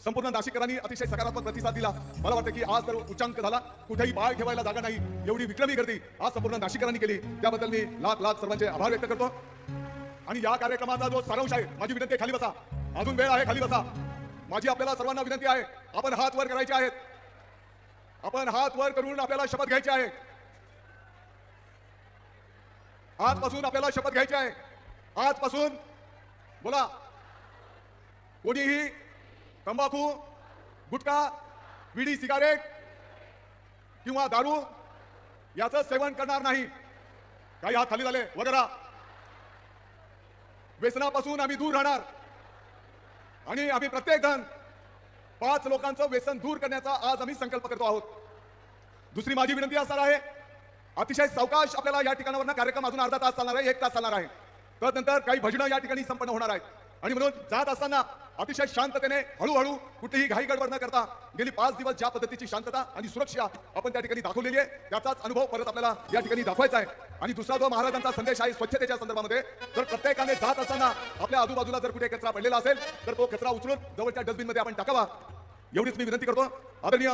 संपूर्ण नाशिककरांनी अतिशय सकारात्मक प्रतिसाद दिला. मला वाटतं की आज तर उच्चांक झाला, कुठेही बाळ ठेवायला जागा नाही एवढी विक्रमी गर्दी आज संपूर्ण नाशिककरांनी केली, त्याबद्दल मी लाख लाख सर्वांचे आभार व्यक्त करतो. आणि या कार्यक्रमाचा जो सारांश आहे, माझी विनंती आहे खाली बसा, अजून वेळ आहे, खाली बसा. माझी आपल्याला सर्वांना विनंती आहे, आपण हात वर करायचे आहेत, आपण हात वर करून आपल्याला शपथ घ्यायची आहे. आजपासून आपल्याला शपथ घ्यायची आहे. आजपासून बोला, कोणीही तंबाखू, गुटखा, विडी, सिगारेट किंवा दारू याचं सेवन करणार नाही. काही हात खाली झाले वगैरे. व्यसनापासून आम्ही दूर राहणार आणि आम्ही प्रत्येक जण 5 लोकांचं व्यसन दूर करण्याचा आज आम्ही संकल्प करतो आहोत. दुसरी माझी विनंती असणार आहे, अतिशय सावकाश आपल्याला या ठिकाणावर कार्यक्रम अजून अर्धा तास चालणार आहे, 1 तास चालणार आहे. त्यानंतर काही भजनं या ठिकाणी संपन्न होणार आहेत आणि म्हणून जात असताना अतिशय शांततेने हळूहळू कुठलीही घाई गडबड न करता गेली 5 दिवस ज्या पद्धतीची शांतता आणि सुरक्षा आपण त्या ठिकाणी दाखवलेली आहे त्याचाच अनुभव परत आपल्याला या ठिकाणी दाखवायचा आहे. आणि दुसरा जो महाराजांचा संदेश आहे स्वच्छतेच्या संदर्भामध्ये, तर प्रत्येकाने जात असताना आपल्या आजूबाजूला जर कुठे कचरा पडलेला असेल तर तो कचरा उचलून जवळच्या डस्टबिन मध्ये आपण टाकावा, एवढीच मी विनंती करतो. आदरणीय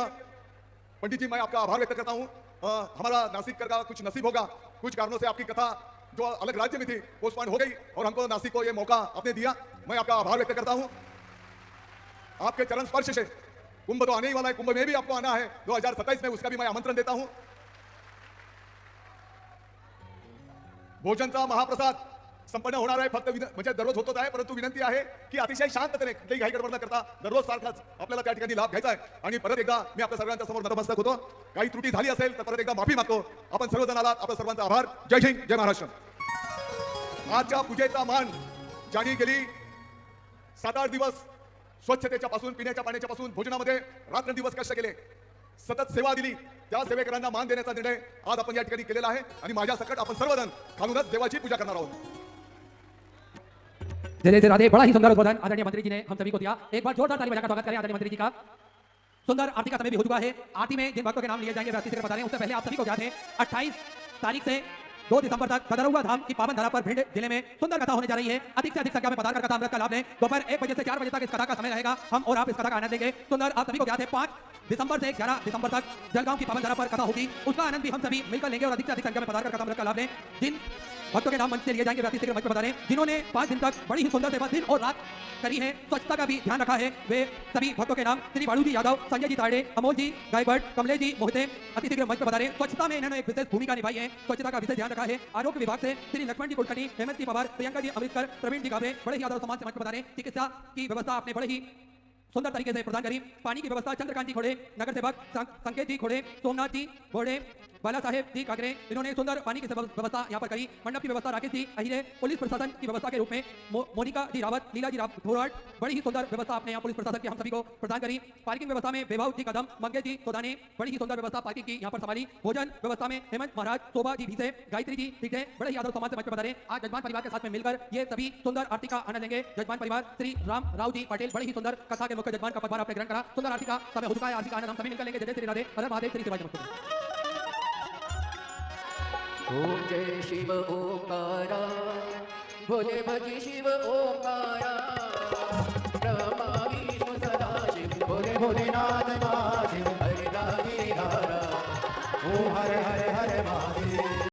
पंडित जी, मैं आपका आभार व्यक्त करता हूँ. हमारा नासिक का कुछ नसीब होगा, कुछ कारणों से आपकी कथा जो अलग राज्य में थी पोस्टपोन हो गई और हमको नासिक को ये मौका आपने दिया, मैं आपका आभार व्यक्त करता हूं. आपके चरण स्पर्श से कुंभ तो आने ही वाला है, कुंभ में भी आपको आना है 2027 में, उसका भी मैं आमंत्रण देता हूं. भोजनचा महाप्रसाद संपन्न होणार आहे, फक्त म्हणजे दररोज होतच आहे, परंतु विनंती आहे की अतिशय शांततेने कुठेही घाई गडबड न करता दररोज सारखाच आपल्याला त्या ठिकाणी लाभ घ्यायचा आहे. आणि परत एकदा मी आपल्या सर्वांच्या समोर नतमस्तक होतो. काही त्रुटी झाली असेल तर परत एकदा माफी मागतो. आपण सर्वजण आलात, आपल्या सर्वांचा आभार. जय हिंद, जय महाराष्ट्र. आजच्या पूजेचा मान ज्यांनी गेली 7-8 दिवस स्वच्छतेच्या पासून, पिण्याच्या पाण्याच्या पासून, भोजनामध्ये रात्रंदिवस कष्ट केले, सतत सेवा दिली, त्या सेवेकरांना मान देण्याचा निर्णय आज आपण या ठिकाणी केलेला आहे. आणि माझ्या सकट आपण सर्वजण खालूनच देवाची पूजा करणार आहोत. जय जय राधे. बड़ा ही सुंदर उद्बोधन आदरणीय मंत्री जी ने हम सभी को दिया. एक बार जोरदार ताली बजाकर स्वागत करें आदरणीय मंत्री जी का. सुंदर आरती का समय भी हो चुका है. आरती में जिन भक्तों के नाम लिए जाएंगे वे बता रहे हैं. उससे पहले आप सभी को ज्ञात है 28 तारीख से 2 दिसंबर तक कदरुआ धाम की पावन धरा पर भिंड जिले में सुंदर कथा होने जा रही है. अधिक से अधिक संख्या में पधार कर कथा अमृत का लाभ लें. दोपहर 1 बजे से 4 बजे तक इस कथा का समय रहेगा. हम और आप इस कथा का आनंद लेंगे. सुंदर आप सभी को ज्ञात है 5 दिसंबर से 11 दिसंबर तक जलगांव की पावन धरा पर कथा होगी. उसका आनंद भी हम सभी मिलकर लेंगे और अधिक से अधिक संख्या में पधार कर कथा अमृत का लाभ लें. जिन भक्तों के नाम मंच से लिए जाएंगे मंच पर बता रहे हैं, जिन्होंने 5 दिन तक बड़ी ही सुंदर सेवा दिन और रात करी है, स्वच्छता का भी ध्यान रखा है, वे सभी भक्तों के नाम श्री बालू जी यादव, संजय जी ताड़े, अमोल जी गायबट, कमलेश जी मोहिते अति शीघ्र मंच पर बता रहे हैं. स्वच्छता में इन्होंने एक विशेष भूमिका निभाई है, स्वच्छता का विशेष ध्यान रखा है. आरोग्य विभाग से श्री लक्ष्मण जी कुलकर्णी, हेमंत जी पवार, प्रियंका जी अमृतकर, प्रवीण जी गाभे बड़े ही आदर सम्मान से मंच पर बता रहे हैं. चिकित्सा की व्यवस्था आपने बड़े ही सुंदर तरीके से प्रदान करी. पानी की व्यवस्था चंद्रकांत जी खोड़े, नगर सेवक संकेत जी खोड़े, सोमनाथ जी घोड़े, बाला साहेब जी कागरे, इन्होंने सुंदर पानी की व्यवस्था यहाँ पर करी. मंडप की व्यवस्था राकेश जी अहिरे, पुलिस प्रशासन की व्यवस्था के रूप में मोनिका जी रावत, लीला जी घोराट, बड़ी ही सुंदर व्यवस्था आपने यहाँ पुलिस प्रशासन की हम सभी को प्रदान करी. पार्किंग व्यवस्था में बेभाव जी कदम, मंगेश जी सोदाने, बड़ी ही सुंदर व्यवस्था पार्किंग की यहाँ पर संभाली. भोजन व्यवस्था में हेमंत महाराज, शोभा जी भीसे, गायत्री जी पीठे, बड़े ही आदर समाज से मंच पर बता रहे. आज जजमान परिवार के साथ में मिलकर ये सभी सुंदर आरती का आनंद लेंगे. जजमान परिवार श्री राम राव जी पटेल, बड़ी ही सुंदर कथा के मुख्य जजमान का पदभार आपने ग्रहण करा. सुंदर आरती का समय हो चुका है. आरती का आनंद हम सभी मिलकर लेंगे. जय श्री राधे, हर महादेव, श्री शिवाजी नमस्ते. ओम जय शिव ओंकारा, भोले भजी शिव ओंकारा, ब्रह्मा विष्णु भोलेनाथ महादेव हरि गिरिधारा ओम हर हर हर महादेव।